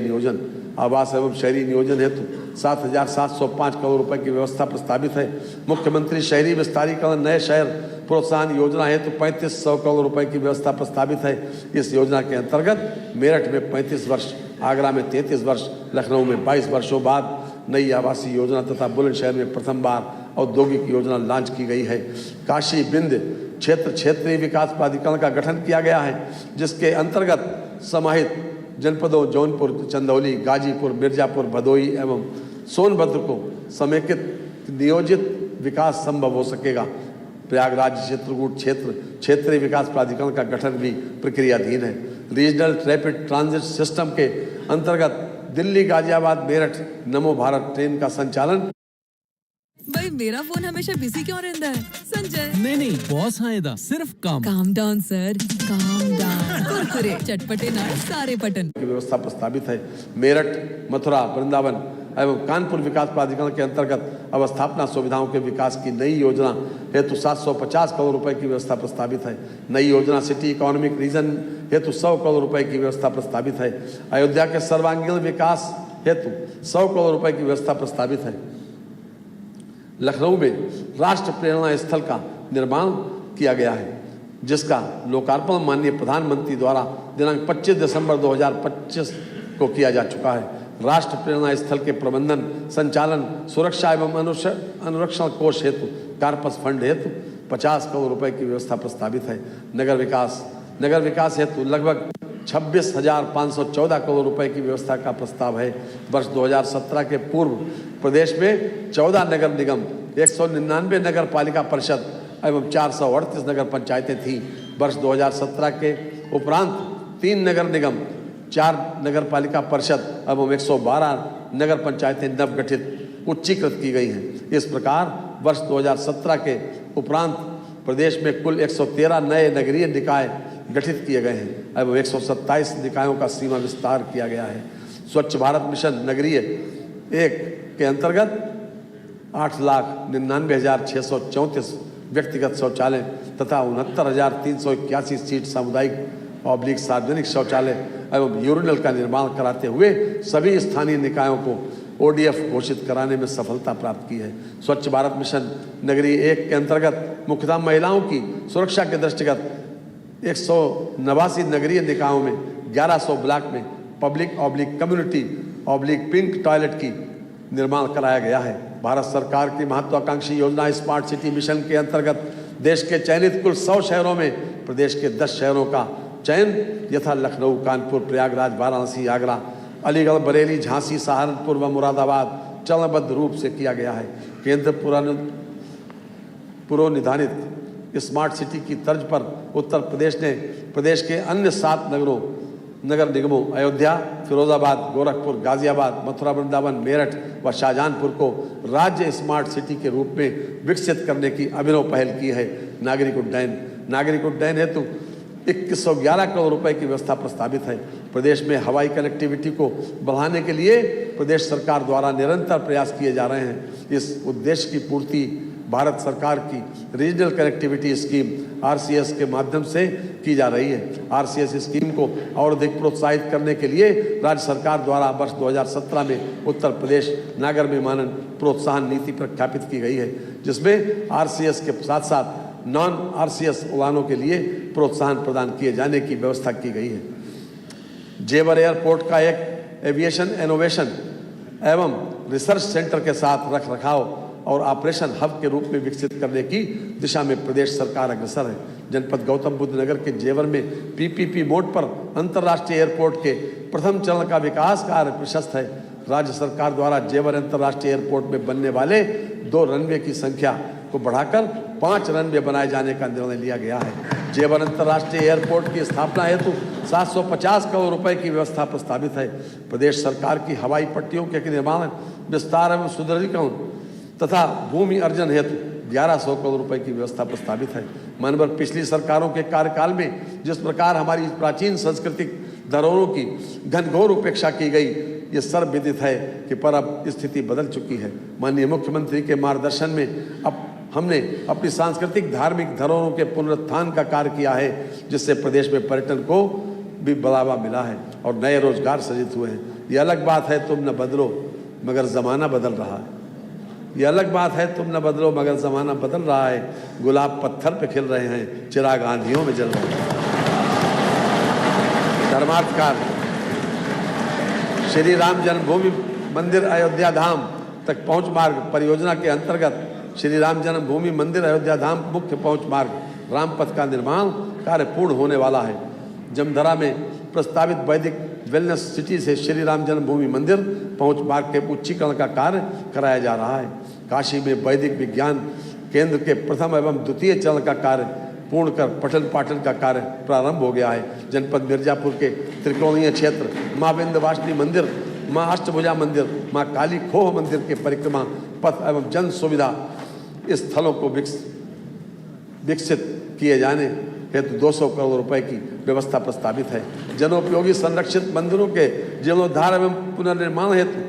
नियोजन हेतु 7,705 करोड़ रुपए की व्यवस्था प्रस्तावित है। मुख्यमंत्री शहरी विस्तारीकरण नए शहर प्रोत्साहन योजना हेतु 3500 करोड़ रुपए की व्यवस्था प्रस्तावित है। इस योजना के अंतर्गत मेरठ में 35 वर्ष, आगरा में 33 वर्ष, लखनऊ में 22 वर्षों बाद नई आवासीय योजना तथा बुलंदशहर में प्रथम बार औद्योगिक योजना लॉन्च की गई है। काशी बिंद क्षेत्रीय विकास प्राधिकरण का गठन किया गया है, जिसके अंतर्गत समाहित जनपदों जौनपुर, चंदौली, गाजीपुर, मिर्जापुर, भदोही एवं सोनभद्र को समेकित नियोजित विकास संभव हो सकेगा। प्रयागराज चित्रकूट क्षेत्रीय विकास प्राधिकरण का गठन भी प्रक्रियाधीन है। रीजनल रैपिड ट्रांजिट सिस्टम के अंतर्गत दिल्ली, गाजियाबाद, मेरठ नमो भारत ट्रेन का संचालन। भाई मेरा फोन हमेशा बिजी क्यों रहता है? संजय नहीं बॉस आएगा, सिर्फ काम। Calm down sir, calm down. Kurkure चटपटे ना सारे पटन की व्यवस्था प्रस्तावित है। मेरठ, मथुरा, वृंदावन एवं कानपुर विकास प्राधिकरण के अंतर्गत अवस्थापना सुविधाओं के विकास की नई योजना हेतु 750 करोड़ रुपए की व्यवस्था प्रस्तावित है। नई योजना सिटी इकोनॉमिक रीजन हेतु 100 करोड़ रुपए की व्यवस्था प्रस्तावित है। अयोध्या के सर्वांगीण विकास हेतु 100 करोड़ रुपए की व्यवस्था प्रस्तावित है। लखनऊ में राष्ट्र प्रेरणा स्थल का निर्माण किया गया है, जिसका लोकार्पण माननीय प्रधानमंत्री द्वारा दिनांक 25 दिसंबर 2025 को किया जा चुका है। राष्ट्र प्रेरणा स्थल के प्रबंधन, संचालन, सुरक्षा एवं अनुरक्षण कोष हेतु कार्पस फंड हेतु 50 करोड़ रुपए की व्यवस्था प्रस्तावित है। नगर विकास हेतु लगभग 26,514 करोड़ रुपए की व्यवस्था का प्रस्ताव है। वर्ष 2017 के पूर्व प्रदेश में 14 नगर निगम, 199 नगर पालिका परिषद एवं 438 नगर पंचायतें थीं। वर्ष 2017 के उपरांत 3 नगर निगम, 4 नगर पालिका परिषद एवं 112 नगर पंचायतें नवगठित उच्चीकृत की गई हैं। इस प्रकार वर्ष 2017 के उपरांत प्रदेश में कुल 113 नए नगरीय निकाय गठित किए गए हैं एवं 127 निकायों का सीमा विस्तार किया गया है। स्वच्छ भारत मिशन नगरीय 1 के अंतर्गत 8,99,634 व्यक्तिगत शौचालय तथा 69,381 सीट सामुदायिक सार्वजनिक शौचालय एवं यूरिनल का निर्माण कराते हुए सभी स्थानीय निकायों को ODF घोषित कराने में सफलता प्राप्त की है। स्वच्छ भारत मिशन नगरीय 1 के अंतर्गत मुख्यतः महिलाओं की सुरक्षा के दृष्टिगत 189 नगरीय निकायों में 1100 ब्लॉक में पब्लिक/कम्युनिटी/पिंक टॉयलेट की निर्माण कराया गया है। भारत सरकार की महत्वाकांक्षी योजना स्मार्ट सिटी मिशन के अंतर्गत देश के चयनित कुल 100 शहरों में प्रदेश के 10 शहरों का चयन यथा लखनऊ, कानपुर, प्रयागराज, वाराणसी, आगरा, अलीगढ़, बरेली, झांसी, सहारनपुर व मुरादाबाद चरणबद्ध रूप से किया गया है। केंद्र पूर्वनिर्धारित स्मार्ट सिटी की तर्ज पर उत्तर प्रदेश ने प्रदेश के अन्य 7 नगर निगमों अयोध्या, फिरोजाबाद, गोरखपुर, गाजियाबाद, मथुरा, वृंदावन, मेरठ व शाहजहांपुर को राज्य स्मार्ट सिटी के रूप में विकसित करने की अभिनव पहल की है। नागरिक उड्डयन हेतु 2111 करोड़ रुपए की व्यवस्था प्रस्तावित है। प्रदेश में हवाई कनेक्टिविटी को बढ़ाने के लिए प्रदेश सरकार द्वारा निरंतर प्रयास किए जा रहे हैं। इस उद्देश्य की पूर्ति भारत सरकार की रीजनल कनेक्टिविटी स्कीम RCS के माध्यम से की जा रही है। RCS स्कीम को और अधिक प्रोत्साहित करने के लिए राज्य सरकार द्वारा वर्ष 2017 में उत्तर प्रदेश नागर विमानन प्रोत्साहन नीति प्रख्यापित की गई है, जिसमें RCS के साथ साथ नॉन RCS उड़ानों के लिए प्रोत्साहन प्रदान किए जाने की व्यवस्था की गई है। जेवर एयरपोर्ट का एक एविएशन इनोवेशन एवं रिसर्च सेंटर के साथ रखरखाव और ऑपरेशन हब के रूप में विकसित करने की दिशा में प्रदेश सरकार अग्रसर है। जनपद गौतम बुद्ध नगर के जेवर में PPP मोड पर अंतर्राष्ट्रीय एयरपोर्ट के प्रथम चरण का विकास कार्य प्रशस्त है। राज्य सरकार द्वारा जेवर अंतर्राष्ट्रीय एयरपोर्ट में बनने वाले 2 रनवे की संख्या को बढ़ाकर 5 रनवे बनाए जाने का निर्णय लिया गया है। जेवर अंतर्राष्ट्रीय एयरपोर्ट की स्थापना हेतु 750 करोड़ रुपए की व्यवस्था प्रस्तावित है। प्रदेश सरकार की हवाई पट्टियों के निर्माण, विस्तार एवं सुदृढ़ीकरण तथा भूमि अर्जन हेतु 1100 करोड़ रुपए की व्यवस्था प्रस्तावित है। मानवर पिछली सरकारों के कार्यकाल में जिस प्रकार हमारी प्राचीन सांस्कृतिक धरोहरों की घनघोर उपेक्षा की गई, ये सर्वविदित है कि पर अब स्थिति बदल चुकी है। माननीय मुख्यमंत्री के मार्गदर्शन में अब हमने अपनी सांस्कृतिक धार्मिक धरोहरों के पुनरुत्थान का कार्य किया है, जिससे प्रदेश में पर्यटन को भी बढ़ावा मिला है और नए रोजगार सृजित हुए हैं। ये अलग बात है तुम न बदलो मगर ज़माना बदल रहा है। ये अलग बात है तुम न बदलो मगर ज़माना बदल रहा है। गुलाब पत्थर पे खिल रहे हैं, चिराग आंधियों में जल रहे हैं। धर्मार्थकार श्री राम जन्मभूमि मंदिर अयोध्या धाम तक पहुंच मार्ग परियोजना के अंतर्गत श्री राम जन्मभूमि मंदिर अयोध्या धाम मुख्य पहुंच मार्ग रामपथ का निर्माण कार्य पूर्ण होने वाला है। जमधरा में प्रस्तावित वैदिक वेलनेस सिटी से श्री राम जन्मभूमि मंदिर पहुंच मार्ग के उच्चीकरण का कार्य कराया जा रहा है। काशी में वैदिक विज्ञान केंद्र के प्रथम एवं द्वितीय चरण का कार्य पूर्ण कर पठन पाठन का कार्य प्रारंभ हो गया है। जनपद मिर्जापुर के त्रिकोणीय क्षेत्र माँ विंध्यवासिनी मंदिर, माँ अष्टभुजा मंदिर, माँ काली खोह मंदिर के परिक्रमा पथ एवं जन सुविधा स्थलों को विकसित किए जाने हेतु 200 करोड़ रुपए की व्यवस्था प्रस्तावित है। जनोपयोगी संरक्षित मंदिरों के जीर्णोद्धार एवं पुनर्निर्माण हेतु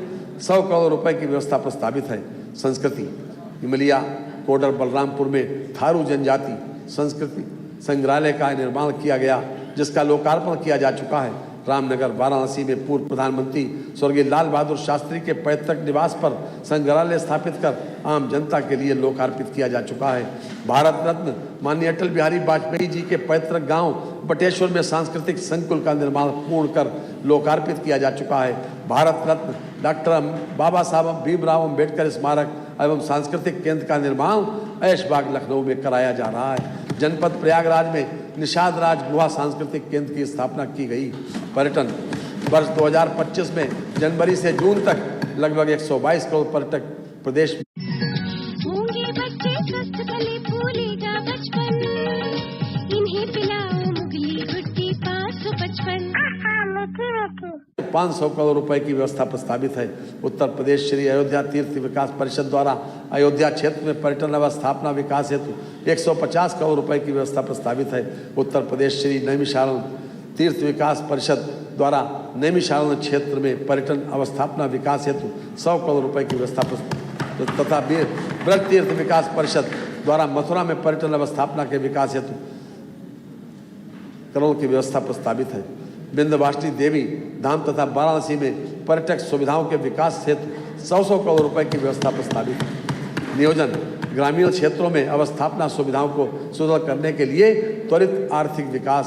100 करोड़ रुपए की व्यवस्था प्रस्तावित है। संस्कृति इमलिया कोडर बलरामपुर में थारू जनजाति संस्कृति संग्रहालय का निर्माण किया गया, जिसका लोकार्पण किया जा चुका है। रामनगर वाराणसी में पूर्व प्रधानमंत्री स्वर्गीय लाल बहादुर शास्त्री के पैतृक निवास पर संग्रहालय स्थापित कर आम जनता के लिए लोकार्पित किया जा चुका है। भारत रत्न माननीय अटल बिहारी वाजपेयी जी के पैतृक गांव बटेश्वर में सांस्कृतिक संकुल का निर्माण पूर्ण कर लोकार्पित किया जा चुका है। भारत रत्न डॉक्टर बाबा साहब भीमराव अम्बेडकर स्मारक एवं सांस्कृतिक केंद्र का निर्माण ऐशबाग लखनऊ में कराया जा रहा है। जनपद प्रयागराज में निषाद राज गुहा सांस्कृतिक केंद्र की स्थापना की गई। पर्यटन वर्ष 2025 में जनवरी से जून तक लगभग 122 करोड़ पर्यटक प्रदेश होंगे बच्चे स्वस्थ भले भूलेगा बचपन, इन्हें पिलाओ मुगली गुड्डी 555। 500 करोड़ रुपए की व्यवस्था प्रस्तावित है। उत्तर प्रदेश श्री अयोध्या तीर्थ विकास परिषद द्वारा अयोध्या क्षेत्र में पर्यटन अवस्थापना विकास हेतु 150 करोड़ रुपए की व्यवस्था प्रस्तावित है। उत्तर प्रदेश श्री नैमिषारण्य तीर्थ विकास परिषद द्वारा नैमिषारण्य क्षेत्र में पर्यटन अवस्थापना विकास हेतु 100 करोड़ रुपए की व्यवस्था तथा ब्रज तीर्थ विकास परिषद द्वारा मथुरा में पर्यटन अवस्थापना के विकास हेतु करोड़ की व्यवस्था प्रस्तावित है। विंध्यवासिनी देवी धाम तथा वाराणसी में पर्यटक सुविधाओं के विकास हेतु 100 करोड़ रुपए की व्यवस्था प्रस्तावित है। नियोजन ग्रामीण क्षेत्रों में अवस्थापना सुविधाओं को सुदृढ़ करने के लिए त्वरित आर्थिक विकास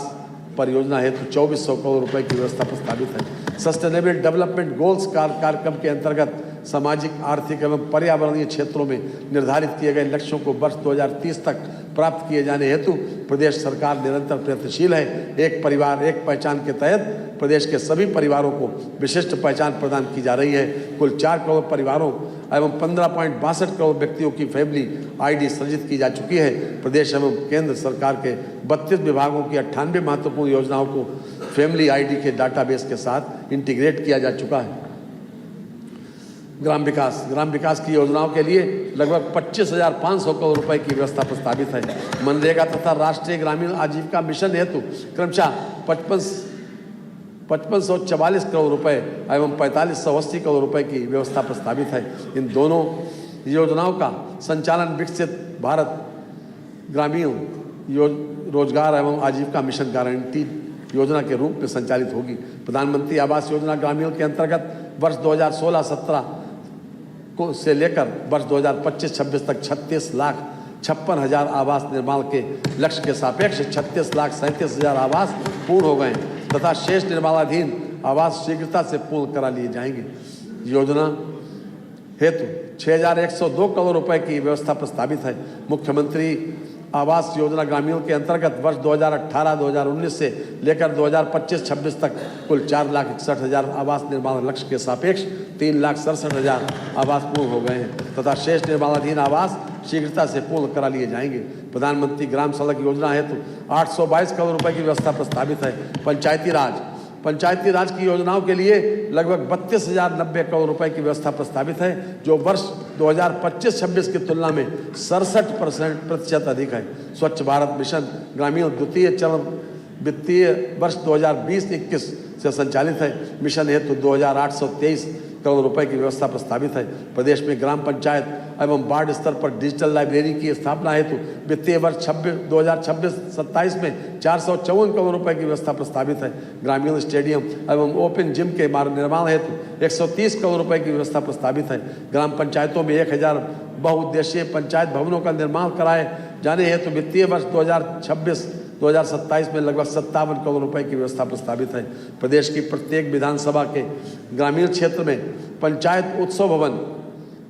परियोजना हेतु 2400 करोड़ रुपए की व्यवस्था प्रस्तावित है। सस्टेनेबल डेवलपमेंट गोल्स कार्यक्रम के अंतर्गत सामाजिक आर्थिक एवं पर्यावरणीय क्षेत्रों में निर्धारित किए गए लक्ष्यों को वर्ष 2030 तक प्राप्त किए जाने हेतु प्रदेश सरकार निरंतर प्रयत्नशील है। एक परिवार एक पहचान के तहत प्रदेश के सभी परिवारों को विशिष्ट पहचान प्रदान की जा रही है। कुल 4 करोड़ परिवारों एवं 15.62 करोड़ व्यक्तियों की फैमिली आईडी सृजित की जा चुकी है। प्रदेश एवं केंद्र सरकार के 32 विभागों की 98 महत्वपूर्ण योजनाओं को फैमिली आईडी के डाटाबेस के साथ इंटीग्रेट किया जा चुका है। ग्राम विकास की योजनाओं के लिए लगभग 25,500 करोड़ रुपए की व्यवस्था प्रस्तावित है। मनरेगा तथा राष्ट्रीय ग्रामीण आजीविका मिशन हेतु क्रमशः 5544 करोड़ रुपए एवं 4580 करोड़ रुपए की व्यवस्था प्रस्तावित है। इन दोनों योजनाओं का संचालन विकसित भारत ग्रामीण रोजगार एवं आजीविका मिशन गारंटी योजना के रूप में संचालित होगी। प्रधानमंत्री आवास योजना ग्रामीण के अंतर्गत वर्ष 2016-17 को से लेकर वर्ष 2025-26 तक 36,56,000 आवास निर्माण के लक्ष्य के सापेक्ष 36,37,000 आवास पूर्ण हो गए तथा शेष निर्माणाधीन आवास शीघ्रता से पूर्ण करा लिए जाएंगे। योजना हेतु 6,102 करोड़ रुपए की व्यवस्था प्रस्तावित है। मुख्यमंत्री आवास योजना ग्रामीण के अंतर्गत वर्ष 2018-2019 से लेकर 2025-26 तक कुल 4,61,000 आवास निर्माण लक्ष्य के सापेक्ष 3,67,000 आवास पूर्ण हो गए हैं तथा शेष निर्माणाधीन आवास शीघ्रता से पूर्ण करा लिए जाएंगे। प्रधानमंत्री ग्राम सड़क योजना हेतु 822 करोड़ रुपए की व्यवस्था प्रस्तावित है। पंचायती राज की योजनाओं के लिए लगभग 32,090 करोड़ रुपए की व्यवस्था प्रस्तावित है, जो वर्ष 2025-26 की तुलना में 67% अधिक है। स्वच्छ भारत मिशन ग्रामीण द्वितीय चरण वित्तीय वर्ष 2020-21 से संचालित है। मिशन हेतु 2823 करोड़ रुपए की व्यवस्था प्रस्तावित है। प्रदेश में ग्राम पंचायत एवं वार्ड स्तर पर डिजिटल लाइब्रेरी की स्थापना हेतु वित्तीय वर्ष 2026-27 में 454 करोड़ रुपए की व्यवस्था प्रस्तावित है। ग्रामीण स्टेडियम एवं ओपन जिम के निर्माण हेतु 130 करोड़ रुपए की व्यवस्था प्रस्तावित है। ग्राम पंचायतों में 1000 बहुउद्देशीय पंचायत भवनों का निर्माण कराए जाने हेतु वित्तीय वर्ष 2026-2027 में लगभग 57 करोड़ रुपए की व्यवस्था प्रस्तावित है। प्रदेश की प्रत्येक विधानसभा के ग्रामीण क्षेत्र में पंचायत उत्सव भवन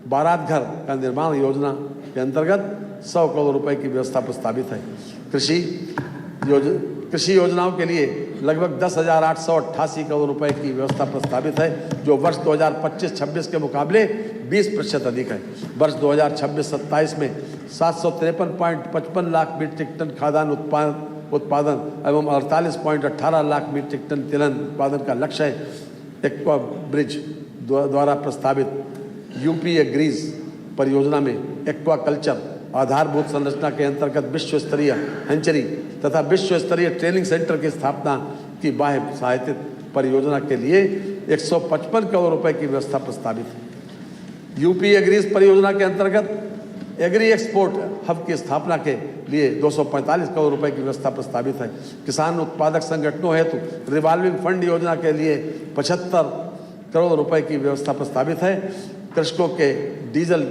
बारात घर का निर्माण योजना के अंतर्गत 100 करोड़ रुपए की व्यवस्था प्रस्तावित है। कृषि योजनाओं के लिए लगभग 10,888 करोड़ रुपए की व्यवस्था प्रस्तावित है, जो वर्ष 2025-26 के मुकाबले 20% अधिक है। वर्ष 2026-27 में 753.55 लाख मीट्रिक टन खाद्यान्न उत्पादन एवं 48.18 लाख मीट्रिक टन तिलहन उत्पादन का लक्ष्य है। एक्वा ब्रिज द्वारा प्रस्तावित यूपी एग्रीज परियोजना में एक्वा कल्चर आधारभूत संरचना के अंतर्गत विश्व स्तरीय हैंचरी तथा विश्व स्तरीय ट्रेनिंग सेंटर की स्थापना की बाह्य सहायतित परियोजना के लिए 155 करोड़ रुपए की व्यवस्था प्रस्तावित है। यूपी एग्रीज परियोजना के अंतर्गत एग्री एक्सपोर्ट हब की स्थापना के लिए 245 करोड़ रुपए की व्यवस्था प्रस्तावित है। किसान उत्पादक संगठनों हेतु रिवॉल्विंग फंड योजना के लिए 75 करोड़ रुपए की व्यवस्था प्रस्तावित है। कृषकों के डीजल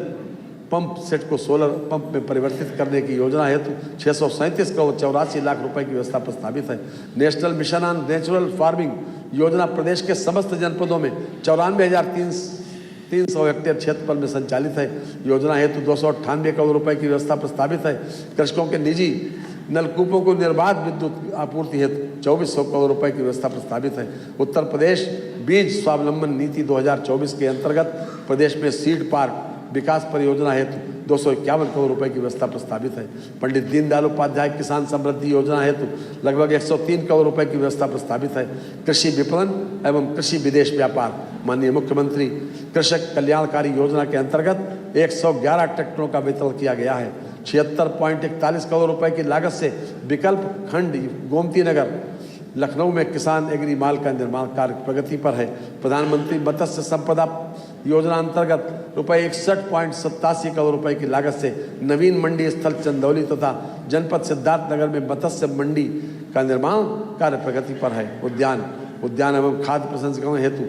पंप सेट को सोलर पंप में परिवर्तित करने की योजना हेतु 637 करोड़ 84 लाख रुपए की व्यवस्था प्रस्तावित है। National mission on natural farming योजना प्रदेश के समस्त जनपदों में 94,300 हेक्टेयर क्षेत्रफल में संचालित है। योजना हेतु 298 करोड़ रुपए की व्यवस्था प्रस्तावित है। कृषकों के निजी नलकूपों को निर्बाध विद्युत आपूर्ति हेतु 2400 करोड़ रुपए की व्यवस्था प्रस्तावित है। उत्तर प्रदेश बीज स्वावलंबन नीति 2024 के अंतर्गत प्रदेश में सीड पार्क विकास परियोजना हेतु 251 करोड़ रुपए की व्यवस्था प्रस्तावित है। पंडित दीनदयाल उपाध्याय किसान समृद्धि योजना हेतु लगभग 103 करोड़ रुपए की व्यवस्था प्रस्तावित है। कृषि विपणन एवं कृषि विदेश व्यापार माननीय मुख्यमंत्री कृषक कल्याणकारी योजना के अंतर्गत 111 ट्रैक्टरों का वितरण किया गया है। 76.41 करोड़ रुपए की लागत से विकल्प खंड गोमती नगर लखनऊ में किसान एग्री माल का निर्माण कार्य प्रगति पर है। प्रधानमंत्री मत्स्य संपदा योजना अंतर्गत रुपये 61.87 करोड़ रुपए की लागत से नवीन मंडी स्थल चंदौली तथा जनपद सिद्धार्थनगर में मत्स्य मंडी का निर्माण कार्य प्रगति पर है। उद्यान एवं खाद्य प्रसंस्करण हेतु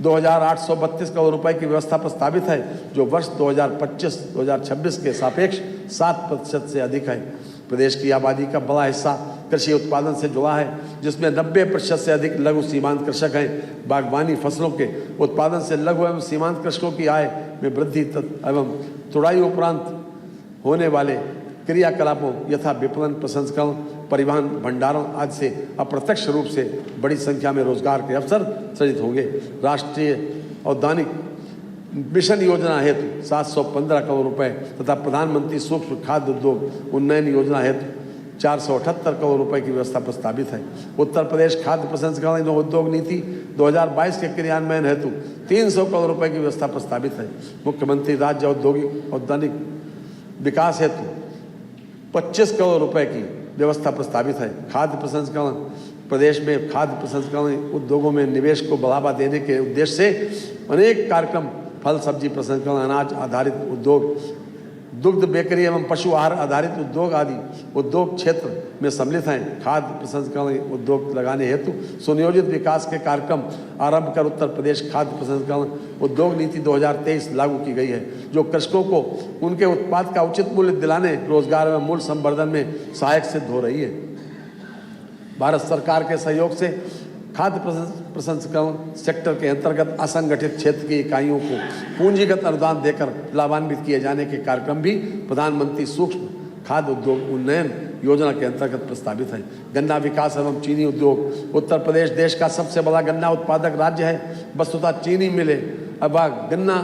2,832 करोड़ रुपए की व्यवस्था प्रस्तावित है, जो वर्ष 2025-2026 के सापेक्ष 7% से अधिक है। प्रदेश की आबादी का बड़ा हिस्सा कृषि उत्पादन से जुड़ा है, जिसमें 90% से अधिक लघु सीमांत कृषक हैं। बागवानी फसलों के उत्पादन से लघु एवं सीमांत कृषकों की आय में वृद्धि एवं तुड़ाई उपरांत होने वाले क्रियाकलापों यथा विपणन, प्रसंस्करण, परिवहन, भंडारण आदि से अप्रत्यक्ष रूप से बड़ी संख्या में रोजगार के अवसर सृजित होंगे। राष्ट्रीय औद्यानिक मिशन योजना हेतु 715 करोड़ रुपए तथा प्रधानमंत्री सूक्ष्म खाद्य उद्योग उन्नयन योजना हेतु 478 करोड़ रुपए की व्यवस्था प्रस्तावित है। उत्तर प्रदेश खाद्य प्रसंस्करण एवं उद्योग नीति 2022 के क्रियान्वयन हेतु 300 करोड़ रुपए की व्यवस्था प्रस्तावित है। मुख्यमंत्री राज्य औद्योगिक विकास हेतु 25 करोड़ रुपए की व्यवस्था प्रस्तावित है। खाद्य प्रसंस्करण प्रदेश में खाद्य प्रसंस्करण उद्योगों में निवेश को बढ़ावा देने के उद्देश्य से अनेक कार्यक्रम फल सब्जी प्रसंस्करण, अनाज आधारित उद्योग, दुग्ध बेकरी एवं पशु आहार आधारित उद्योग आदि उद्योग क्षेत्र में सम्मिलित हैं। खाद्य प्रसंस्करण उद्योग लगाने हेतु सुनियोजित विकास के कार्यक्रम आरंभ कर उत्तर प्रदेश खाद्य प्रसंस्करण उद्योग नीति 2023 लागू की गई है, जो कृषकों को उनके उत्पाद का उचित मूल्य दिलाने, रोजगार एवं मूल्य संवर्धन में सहायक सिद्ध हो रही है। भारत सरकार के सहयोग से खाद्य प्रसंस्करण सेक्टर के अंतर्गत असंगठित क्षेत्र की इकाइयों को पूंजीगत अनुदान देकर लाभान्वित किए जाने के कार्यक्रम भी प्रधानमंत्री सूक्ष्म खाद्य उद्योग उन्नयन योजना के अंतर्गत प्रस्तावित है। गन्ना विकास एवं चीनी उद्योग उत्तर प्रदेश देश का सबसे बड़ा गन्ना उत्पादक राज्य है। वस्तुतः चीनी मिलें अब गन्ना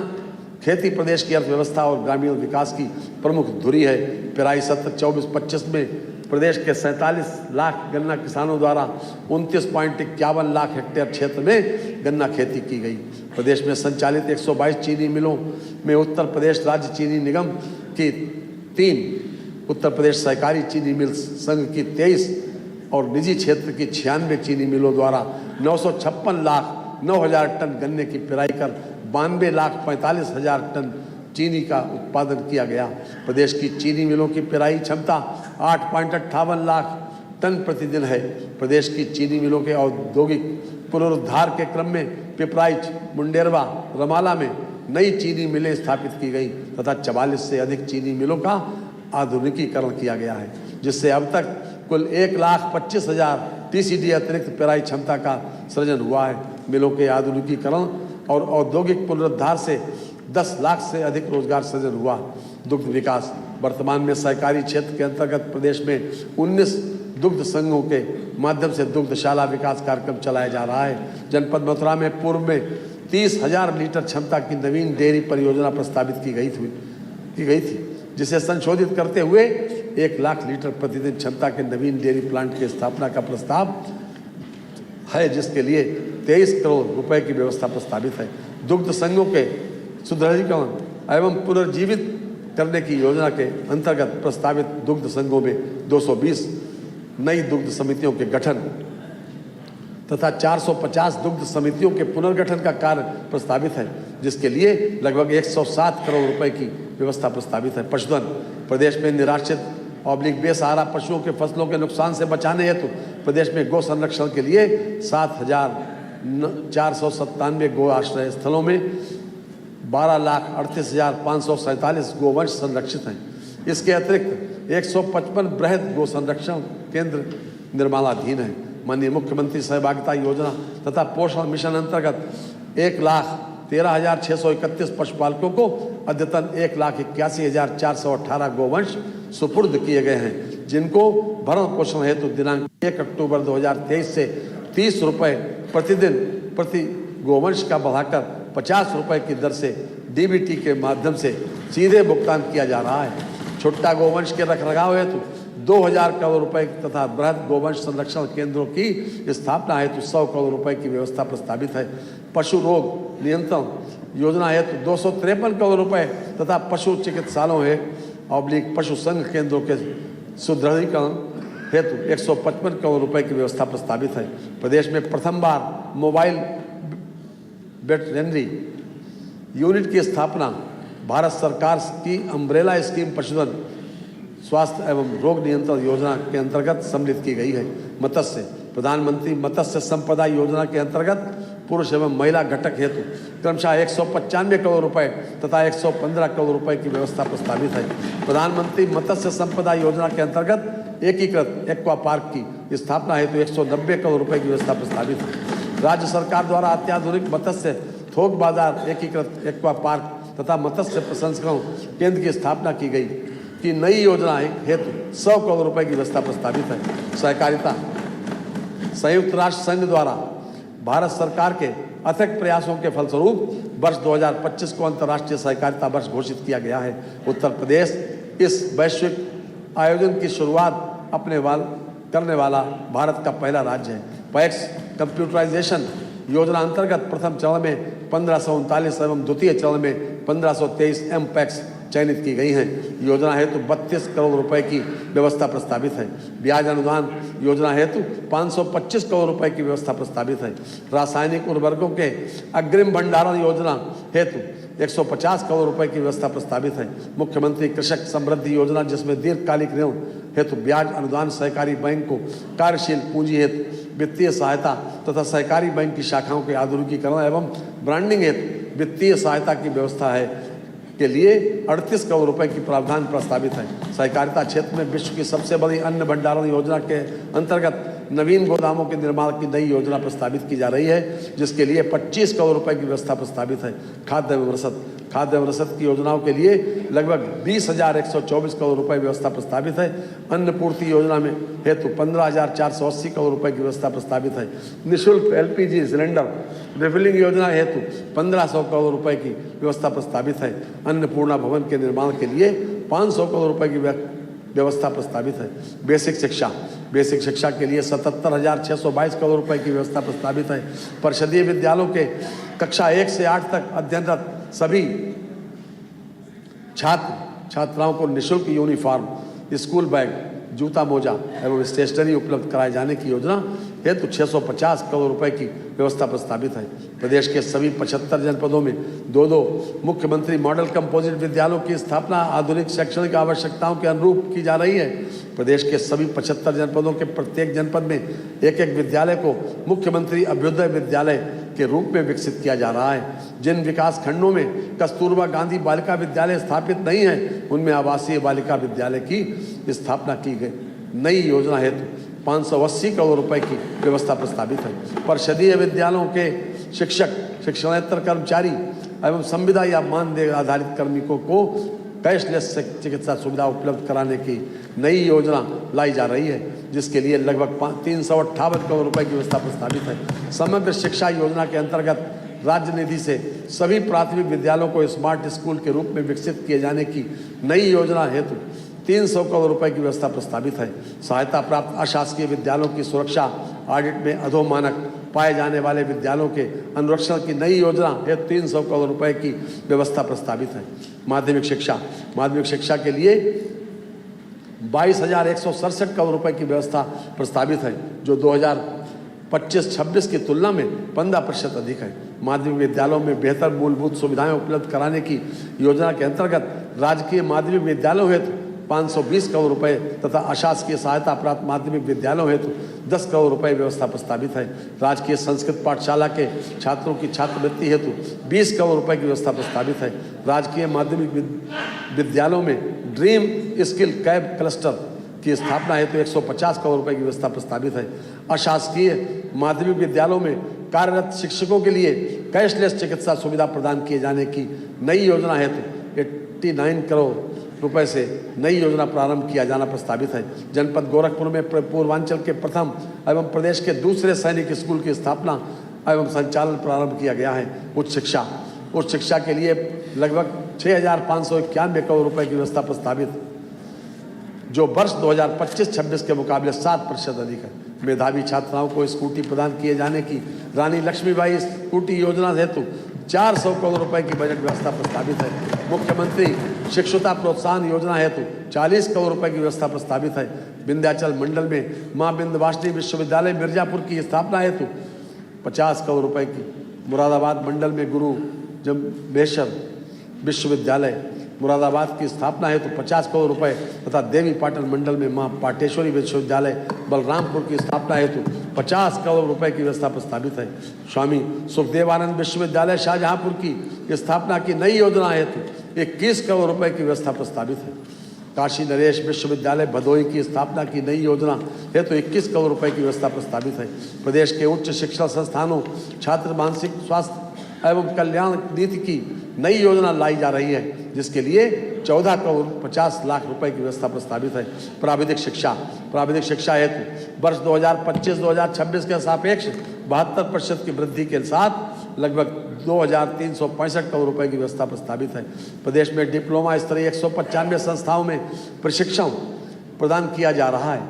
खेती प्रदेश की अर्थव्यवस्था और ग्रामीण विकास की प्रमुख धुरी है। पेराई सत्र 24-25 में प्रदेश के 47 लाख गन्ना किसानों द्वारा 29.51 लाख हेक्टेयर क्षेत्र में गन्ना खेती की गई। प्रदेश में संचालित 122 चीनी मिलों में उत्तर प्रदेश राज्य चीनी निगम की 3, उत्तर प्रदेश सहकारी चीनी मिल संघ की 23 और निजी क्षेत्र की 96 चीनी मिलों द्वारा 956,09,000 टन गन्ने की पेराई कर 92,45,000 टन चीनी का उत्पादन किया गया। प्रदेश की चीनी मिलों की पेराई क्षमता 8.58 लाख टन प्रतिदिन है। प्रदेश की चीनी मिलों के औद्योगिक पुनरुद्धार के क्रम में पिपराइच, मुंडेरवा, रमाला में नई चीनी मिलें स्थापित की गई तथा 44 से अधिक चीनी मिलों का आधुनिकीकरण किया गया है, जिससे अब तक कुल 1,25,000 TCD अतिरिक्त पेराई क्षमता का सृजन हुआ है। मिलों के आधुनिकीकरण और औद्योगिक पुनरुद्धार से 10 लाख से अधिक रोजगार सृजन हुआ। दुग्ध विकास, वर्तमान में सहकारी क्षेत्र के अंतर्गत प्रदेश में 19 दुग्ध संघों के माध्यम से दुग्धशाला विकास कार्यक्रम चलाया जा रहा है। जनपद मथुरा में पूर्व में 30,000 लीटर क्षमता की नवीन डेयरी परियोजना प्रस्तावित की गई थी, जिसे संशोधित करते हुए 1 लाख लीटर प्रतिदिन क्षमता के नवीन डेयरी प्लांट की स्थापना का प्रस्ताव है, जिसके लिए 23 करोड़ रुपए की व्यवस्था प्रस्तावित है। दुग्ध संघों के सुदृढ़ीकरण एवं पुनर्जीवित करने की योजना के अंतर्गत प्रस्तावित दुग्ध संघों में 220 नई दुग्ध समितियों के गठन तथा 450 दुग्ध समितियों के पुनर्गठन का कार्य प्रस्तावित है, जिसके लिए लगभग 107 करोड़ रुपए की व्यवस्था प्रस्तावित है। पशुधन, प्रदेश में निराश्रित बेसहारा पशुओं के फसलों के नुकसान से बचाने हेतु प्रदेश में गौ संरक्षण के लिए 7,497 गो आश्रय स्थलों में 12,38,547 गोवंश संरक्षित हैं। इसके अतिरिक्त 155 बृहद गो संरक्षण केंद्र निर्माणाधीन है। माननीय मुख्यमंत्री सहभागिता योजना तथा पोषण मिशन अंतर्गत 1,13,631 पशुपालकों को अद्यतन 1,81,418 गोवंश सुपुर्द किए गए हैं, जिनको भरण पोषण हेतु दिनांक 1 अक्टूबर 2023 से 30 रुपये प्रतिदिन प्रति गोवंश का बढ़ाकर 50 रुपये की दर से DBT के माध्यम से सीधे भुगतान किया जा रहा है। छोटा गोवंश के रखरखाव हेतु 2,000 करोड़ रुपए तथा बृहद गोवंश संरक्षण केंद्रों की स्थापना हेतु 100 करोड़ रुपए की व्यवस्था प्रस्तावित है। पशु रोग नियंत्रण योजना हेतु 253 करोड़ रुपए तथा पशु चिकित्सालयों पशु संघ केंद्रों के सुदृढ़ीकरण हेतु 155 करोड़ रुपए की व्यवस्था प्रस्तावित है। प्रदेश में प्रथम बार मोबाइल वेटरनरी यूनिट की स्थापना भारत सरकार की अम्ब्रेला स्कीम पशुधन स्वास्थ्य एवं रोग नियंत्रण योजना के अंतर्गत सम्मिलित की गई है। मत्स्य, प्रधानमंत्री मत्स्य संपदा योजना के अंतर्गत पुरुष एवं महिला घटक हेतु क्रमशः 195 करोड़ रुपए तथा 115 करोड़ रुपए की व्यवस्था प्रस्तावित है। प्रधानमंत्री मत्स्य संपदा योजना के अंतर्गत एकीकृत एक्वा पार्क की स्थापना हेतु 190 करोड़ रुपए की व्यवस्था प्रस्तावित है। राज्य सरकार द्वारा अत्याधुनिक मत्स्य थोक बाजार एकीकृत एक्वा पार्क तथा मत्स्य प्रसंस्करण केंद्र की स्थापना की गई कि नई योजनाएं हेतु 100 करोड़ रुपए की व्यवस्था प्रस्तावित है। सहकारिता, संयुक्त राष्ट्र संघ द्वारा भारत सरकार के अथक प्रयासों के फलस्वरूप वर्ष 2025 को अंतर्राष्ट्रीय सहकारिता वर्ष घोषित किया गया है। उत्तर प्रदेश इस वैश्विक आयोजन की शुरुआत करने वाला भारत का पहला राज्य है। पैक्स कंप्यूटराइजेशन योजना अंतर्गत प्रथम चरण में 1539 एवं द्वितीय चरण में 1523 MPEX चयनित की गई हैं। योजना हेतु 32 करोड़ रुपए की व्यवस्था प्रस्तावित है। ब्याज अनुदान योजना हेतु 525 करोड़ रुपए की व्यवस्था प्रस्तावित है। रासायनिक उर्वरकों के अग्रिम भंडारण योजना हेतु 150 करोड़ रुपए की व्यवस्था प्रस्तावित है। मुख्यमंत्री कृषक समृद्धि योजना, जिसमें दीर्घकालिक ऋण हेतु ब्याज अनुदान, सहकारी बैंक को कार्यशील पूंजी हेतु वित्तीय सहायता तथा सहकारी बैंक की शाखाओं के आधुनिकीकरण एवं ब्रांडिंग हेतु वित्तीय सहायता की व्यवस्था है के लिए 38 करोड़ रुपए की प्रावधान प्रस्तावित है। सहकारिता क्षेत्र में विश्व की सबसे बड़ी अन्न भंडारण योजना के अंतर्गत नवीन गोदामों के निर्माण की नई योजना प्रस्तावित की जा रही है, जिसके लिए 25 करोड़ रुपए की व्यवस्था प्रस्तावित है। खाद्य एवं रसद की योजनाओं के लिए लगभग 20,124 करोड़ रुपए व्यवस्था प्रस्तावित है। अन्न पूर्ति योजना में हेतु 15,480 करोड़ रुपए की व्यवस्था प्रस्तावित है। निःशुल्क LPG सिलेंडर रिफिलिंग योजना हेतु 1,500 करोड़ रुपए की व्यवस्था प्रस्तावित है। अन्नपूर्णा भवन के निर्माण के लिए 500 करोड़ रुपए की व्यवस्था प्रस्तावित है। बेसिक शिक्षा के लिए 77,622 करोड़ रुपए की व्यवस्था प्रस्तावित है। परिषदीय विद्यालयों के कक्षा 1 से 8 तक अध्ययनरत सभी छात्राओं को निःशुल्क यूनिफॉर्म, स्कूल बैग जूता मोजा एवं स्टेशनरी उपलब्ध कराए जाने की योजना हेतु 650 करोड़ रुपए की व्यवस्था प्रस्तावित है। प्रदेश के सभी 75 जनपदों में 2-2 मुख्यमंत्री मॉडल कंपोजिट विद्यालयों की स्थापना आधुनिक शैक्षणिक आवश्यकताओं के अनुरूप की जा रही है। प्रदेश के सभी 75 जनपदों के प्रत्येक जनपद में एक विद्यालय को मुख्यमंत्री अभ्युदय विद्यालय के रूप में विकसित किया जा रहा है। जिन विकास खंडों में कस्तूरबा गांधी बालिका विद्यालय स्थापित नहीं है, उनमें आवासीय बालिका विद्यालय की स्थापना की गई। नई योजना हेतु 580 करोड़ रुपए की व्यवस्था प्रस्तावित है। परिषदीय विद्यालयों के शिक्षक, शिक्षणेतर कर्मचारी एवं संविदा या मानदेय आधारित कार्मिकों को कैशलेस चिकित्सा सुविधा उपलब्ध कराने की नई योजना लाई जा रही है, जिसके लिए लगभग 358 करोड़ रुपए की व्यवस्था प्रस्तावित है। समग्र शिक्षा योजना के अंतर्गत राज्य निधि से सभी प्राथमिक विद्यालयों को स्मार्ट स्कूल के रूप में विकसित किए जाने की नई योजना हेतु 300 करोड़ रुपए की व्यवस्था प्रस्तावित है। सहायता प्राप्त अशासकीय विद्यालयों की सुरक्षा ऑडिट में अधोमानक पाए जाने वाले विद्यालयों के अनुरक्षण की नई योजना हेतु 300 करोड़ रुपए की व्यवस्था प्रस्तावित है। माध्यमिक शिक्षा के लिए 22,167 करोड़ रुपए की व्यवस्था प्रस्तावित है, जो 2025-26 की तुलना में 15% अधिक है। माध्यमिक विद्यालयों में बेहतर मूलभूत सुविधाएं उपलब्ध कराने की योजना के अंतर्गत राजकीय माध्यमिक विद्यालयों हेतु 520 करोड़ रुपए तथा अशासकीय सहायता प्राप्त माध्यमिक विद्यालयों हेतु 10 करोड़ रुपए व्यवस्था प्रस्तावित है। राजकीय संस्कृत पाठशाला के छात्रों की छात्रवृत्ति हेतु 20 करोड़ रुपए की व्यवस्था प्रस्तावित है। राजकीय माध्यमिक विद्यालयों में ड्रीम स्किल कैब क्लस्टर की स्थापना हेतु 150 करोड़ रुपए की व्यवस्था प्रस्तावित है। अशासकीय माध्यमिक विद्यालयों में कार्यरत शिक्षकों के लिए कैशलेस चिकित्सा सुविधा प्रदान किए जाने की नई योजना हेतु 89 करोड़ रुपए से नई योजना प्रारंभ किया जाना प्रस्तावित है। जनपद गोरखपुर में पूर्वांचल के प्रथम एवं प्रदेश के दूसरे सैनिक स्कूल की स्थापना एवं संचालन प्रारंभ किया गया है। उच्च शिक्षा के लिए लगभग 6,591 करोड़ रुपए की व्यवस्था प्रस्तावित, जो वर्ष 2025-26 के मुकाबले 7% अधिक है। मेधावी छात्राओं को स्कूटी प्रदान किए जाने की रानी लक्ष्मीबाई स्कूटी योजना हेतु 400 करोड़ रुपए की बजट व्यवस्था प्रस्तावित है। मुख्यमंत्री शिक्षुता प्रोत्साहन योजना हेतु 40 करोड़ रुपए की व्यवस्था प्रस्तावित है। विंध्याचल मंडल में मां विंध्यवासिनी विश्वविद्यालय मिर्जापुर की स्थापना हेतु 50 करोड़ रुपए की, मुरादाबाद मंडल में गुरु जम्बेश्वर विश्वविद्यालय मुरादाबाद की स्थापना हेतु 50 करोड़ रुपए तथा देवी पाटन मंडल में मां पाटेश्वरी विश्वविद्यालय बलरामपुर की स्थापना हेतु 50 करोड़ रुपए की व्यवस्था प्रस्तावित है। स्वामी सुखदेवानंद विश्वविद्यालय शाहजहांपुर की स्थापना की नई योजना हेतु 21 करोड़ रुपए की व्यवस्था प्रस्तावित है। काशी नरेश विश्वविद्यालय भदोही की स्थापना की नई योजना हेतु 21 करोड़ रुपए की व्यवस्था प्रस्तावित है। प्रदेश के उच्च शिक्षा संस्थानों छात्र मानसिक स्वास्थ्य एवं कल्याण नीति की नई योजना लाई जा रही है, जिसके लिए 14 करोड़ 50 लाख रुपए की व्यवस्था प्रस्तावित है। प्राविधिक शिक्षा हेतु वर्ष 2025-2026 के सापेक्ष 72% की वृद्धि के साथ लगभग 2,365 करोड़ रुपए की व्यवस्था प्रस्तावित है। प्रदेश में डिप्लोमा स्तरीय 195 संस्थाओं में प्रशिक्षण प्रदान किया जा रहा है।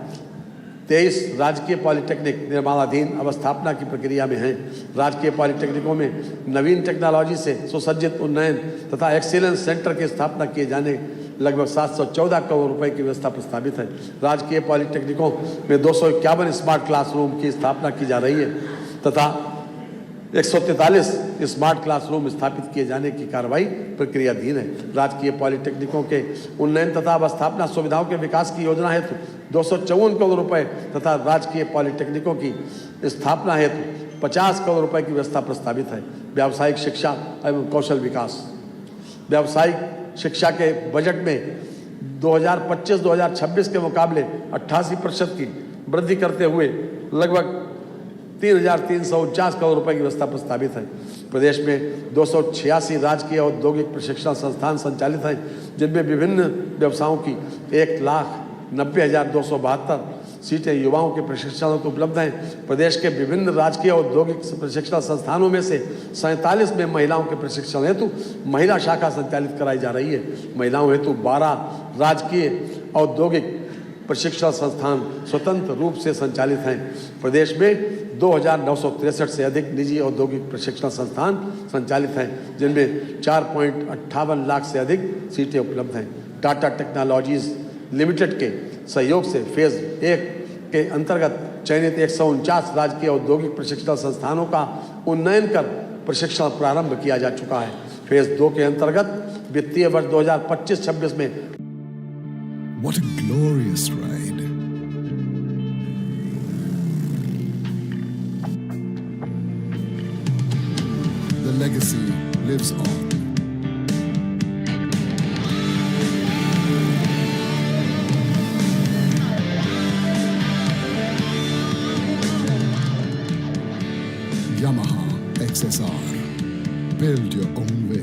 23 राजकीय पॉलिटेक्निक निर्माणाधीन अवस्थापना की प्रक्रिया में हैं। राजकीय पॉलिटेक्निकों में नवीन टेक्नोलॉजी से सुसज्जित उन्नयन तथा एक्सीलेंस सेंटर की स्थापना किए जाने लगभग 714 करोड़ रुपए की व्यवस्था प्रस्तावित है। राजकीय पॉलिटेक्निकों में 251 स्मार्ट क्लासरूम की स्थापना की जा रही है तथा 143 स्मार्ट क्लासरूम स्थापित किए जाने की कार्रवाई प्रक्रियाधीन है। राजकीय पॉलिटेक्निकों के उन्नयन तथा अवस्थापना सुविधाओं के विकास की योजना हेतु 254 करोड़ रुपए तथा राजकीय पॉलिटेक्निकों की स्थापना हेतु 50 करोड़ रुपए की व्यवस्था प्रस्तावित है। व्यावसायिक शिक्षा एवं कौशल विकास, व्यावसायिक शिक्षा के बजट में 2025-2026 के मुकाबले 88% की वृद्धि करते हुए लगभग 3,349 करोड़ रुपए की व्यवस्था प्रस्तावित है। प्रदेश में 286 राजकीय औद्योगिक प्रशिक्षण संस्थान संचालित हैं, जिनमें विभिन्न व्यवसायों की 1,90,272 सीटें युवाओं के प्रशिक्षण को उपलब्ध हैं। प्रदेश के विभिन्न राजकीय औद्योगिक प्रशिक्षण संस्थानों में से 47 में महिलाओं के प्रशिक्षण हेतु महिला शाखा संचालित कराई जा रही है। महिलाओं हेतु 12 राजकीय औद्योगिक प्रशिक्षण संस्थान स्वतंत्र रूप से संचालित हैं। प्रदेश में 2,963 से अधिक निजी औद्योगिक प्रशिक्षण संस्थान संचालित हैं, जिनमें 4.58 लाख से अधिक सीटें उपलब्ध हैं। टाटा टेक्नोलॉजीज लिमिटेड के सहयोग से फेज 1 के अंतर्गत चयनित 149 राजकीय औद्योगिक प्रशिक्षण संस्थानों का उन्नयन कर प्रशिक्षण प्रारंभ किया जा चुका है। फेज 2 के अंतर्गत वित्तीय वर्ष 2025-26 में What a glorious ride. The legacy lives on. Yamaha XSR. Build your own way.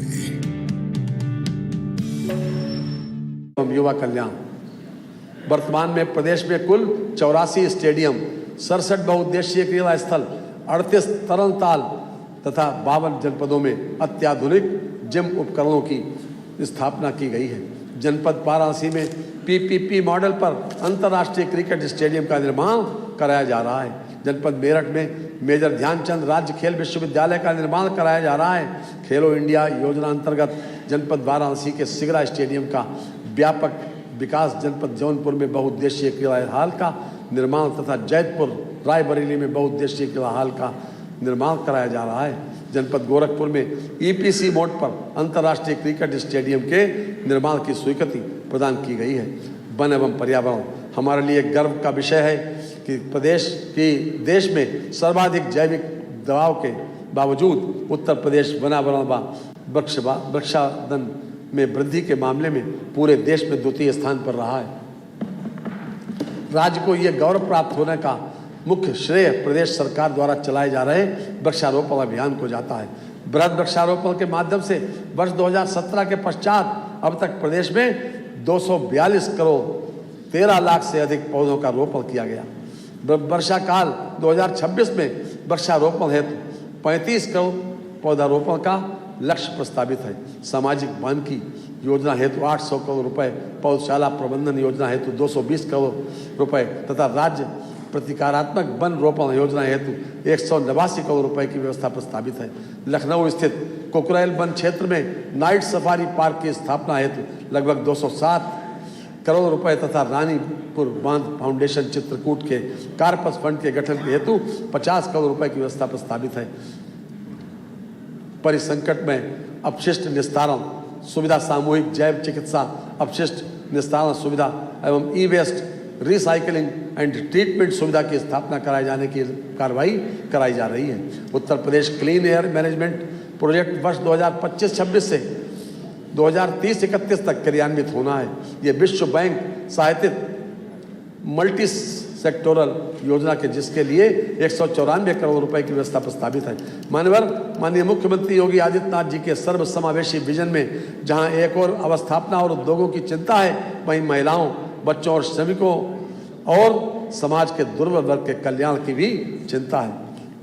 युवा कल्याण। वर्तमान में प्रदेश में कुल 84 स्टेडियम, 67 बहुउद्देशीय क्रीड़ा स्थल, 38 तरणताल तथा 52 जनपदों में अत्याधुनिक जिम उपकरणों की स्थापना की गई है। जनपद वाराणसी में पीपीपी मॉडल पर अंतर्राष्ट्रीय क्रिकेट स्टेडियम का निर्माण कराया जा रहा है। जनपद मेरठ में मेजर ध्यानचंद राज्य खेल विश्वविद्यालय का निर्माण कराया जा रहा है। खेलो इंडिया योजना अंतर्गत जनपद वाराणसी के सिगरा स्टेडियम का व्यापक विकास, जनपद जौनपुर में बहुउद्देशीय क्रीड़ा हॉल का निर्माण तथा जैतपुर रायबरेली में बहुउद्देशीय क्रीड़ा हॉल का निर्माण कराया जा रहा है। जनपद गोरखपुर में ईपीसी मोड पर अंतर्राष्ट्रीय क्रिकेट स्टेडियम के निर्माण की स्वीकृति प्रदान की गई है। वन एवं पर्यावरण हमारे लिए गर्व का विषय है कि देश में सर्वाधिक जैविक दबाव के बावजूद उत्तर प्रदेश वनावरण व वृक्षादन में वृद्धि के मामले में पूरे देश में द्वितीय स्थान पर रहा है। राज्य को यह गौरव प्राप्त होने का मुख्य श्रेय प्रदेश सरकार द्वारा चलाए जा रहे वृक्षारोपण अभियान को जाता है। बृहद वृक्षारोपण के माध्यम से वर्ष 2017 के पश्चात अब तक प्रदेश में 242 करोड़ 13 लाख से अधिक पौधों का रोपण किया गया। वर्षा काल 2026 में वृक्षारोपण हेतु 35 करोड़ पौधारोपण का लक्ष्य प्रस्तावित है। सामाजिक वानिकी योजना हेतु 800 करोड़ रुपए, पौधशाला प्रबंधन योजना हेतु 220 करोड़ रुपए तथा राज्य प्रतिकारात्मक वन रोपण योजना हेतु 189 करोड़ रुपए की व्यवस्था प्रस्तावित है। लखनऊ स्थित कुकरेल वन क्षेत्र में नाइट सफारी पार्क की स्थापना हेतु लगभग 207 करोड़ रुपए तथा रानीपुर बांध फाउंडेशन चित्रकूट के कार्पस फंड के गठन के हेतु 50 करोड़ रुपए की व्यवस्था प्रस्तावित है। परिसंकट में अपशिष्ट निस्तारण सुविधा, सामूहिक जैव चिकित्सा अपशिष्ट निस्तारण सुविधा एवं ई वेस्ट रिसाइकलिंग एंड ट्रीटमेंट सुविधा की स्थापना कराए जाने की कार्रवाई कराई जा रही है। Uttar Pradesh clean air management project वर्ष 2025-26 से 2030-31 तक क्रियान्वित होना है। ये विश्व बैंक सहायतित मल्टी सेक्टोरल योजना के जिसके लिए 194 करोड़ रुपए की व्यवस्था प्रस्तावित है। माननीय मुख्यमंत्री योगी आदित्यनाथ जी के सर्वसमावेशी विजन में जहां एक और अवस्थापना और उद्योगों की चिंता है, वहीं महिलाओं, बच्चों और श्रमिकों और समाज के दुर्बल वर्ग के कल्याण की भी चिंता है।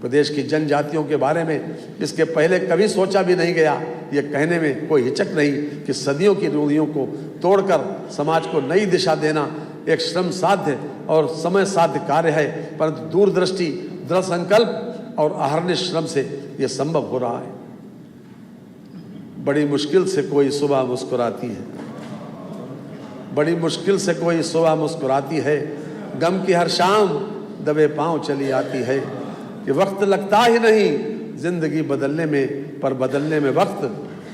प्रदेश की जनजातियों के बारे में इसके पहले कभी सोचा भी नहीं गया। ये कहने में कोई हिचक नहीं कि सदियों की रूढ़ियों को तोड़कर समाज को नई दिशा देना एक श्रम साध्य और समय साध्य कार्य है, परंतु दूरदृष्टि, दृढ़ संकल्प और अहर्निश श्रम से यह संभव हो रहा है। बड़ी मुश्किल से कोई सुबह मुस्कुराती है, बड़ी मुश्किल से कोई सुबह मुस्कुराती है, गम की हर शाम दबे पांव चली आती है। ये वक्त लगता ही नहीं जिंदगी बदलने में, पर बदलने में वक्त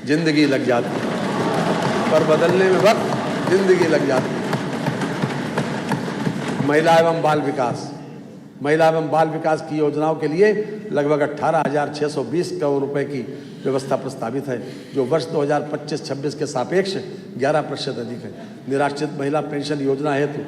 जिंदगी लग जाती है, पर बदलने में वक्त जिंदगी लग जाती है। महिला एवं बाल विकास, महिला एवं बाल विकास की योजनाओं के लिए लगभग 18,620 करोड़ रुपए की व्यवस्था प्रस्तावित है, जो वर्ष 2025-26 के सापेक्ष 11% अधिक है। निराश्रित महिला पेंशन योजना हेतु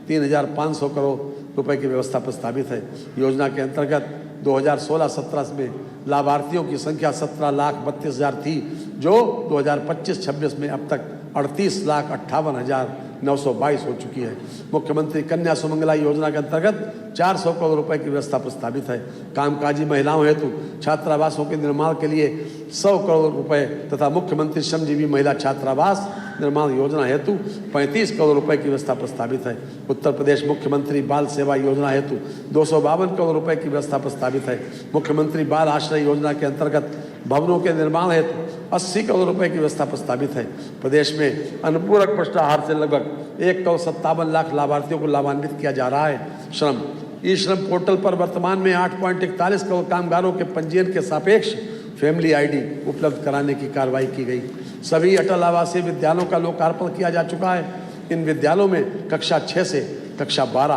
3,500 करोड़ रुपए की व्यवस्था प्रस्तावित है। योजना के अंतर्गत 2016-17 में लाभार्थियों की संख्या 17,32,000 थी, जो 2025-26 में अब तक 38,58,922 हो चुकी है। मुख्यमंत्री कन्या सुमंगला योजना के अंतर्गत 400 करोड़ रुपए की व्यवस्था प्रस्तावित है। कामकाजी महिलाओं हेतु छात्रावासों के निर्माण के लिए 100 करोड़ रुपए तथा मुख्यमंत्री श्रमजीवी महिला छात्रावास निर्माण योजना हेतु 35 करोड़ रुपए की व्यवस्था प्रस्तावित है। उत्तर प्रदेश मुख्यमंत्री बाल सेवा योजना हेतु 252 करोड़ रुपए की व्यवस्था प्रस्तावित है। मुख्यमंत्री बाल आश्रय योजना के अंतर्गत भवनों के निर्माण हेतु 80 करोड़ रुपए की व्यवस्था प्रस्तावित है। प्रदेश में अनुपूरक पुष्टाहार से लगभग 1,57,00,000 लाभार्थियों को लाभान्वित किया जा रहा है। श्रम ई श्रम पोर्टल पर वर्तमान में 8.41 करोड़ कामगारों के पंजीयन के सापेक्ष फैमिली आईडी उपलब्ध कराने की कार्रवाई की गई। सभी अटल आवासीय विद्यालयों का लोकार्पण किया जा चुका है। इन विद्यालयों में कक्षा 6 से कक्षा 12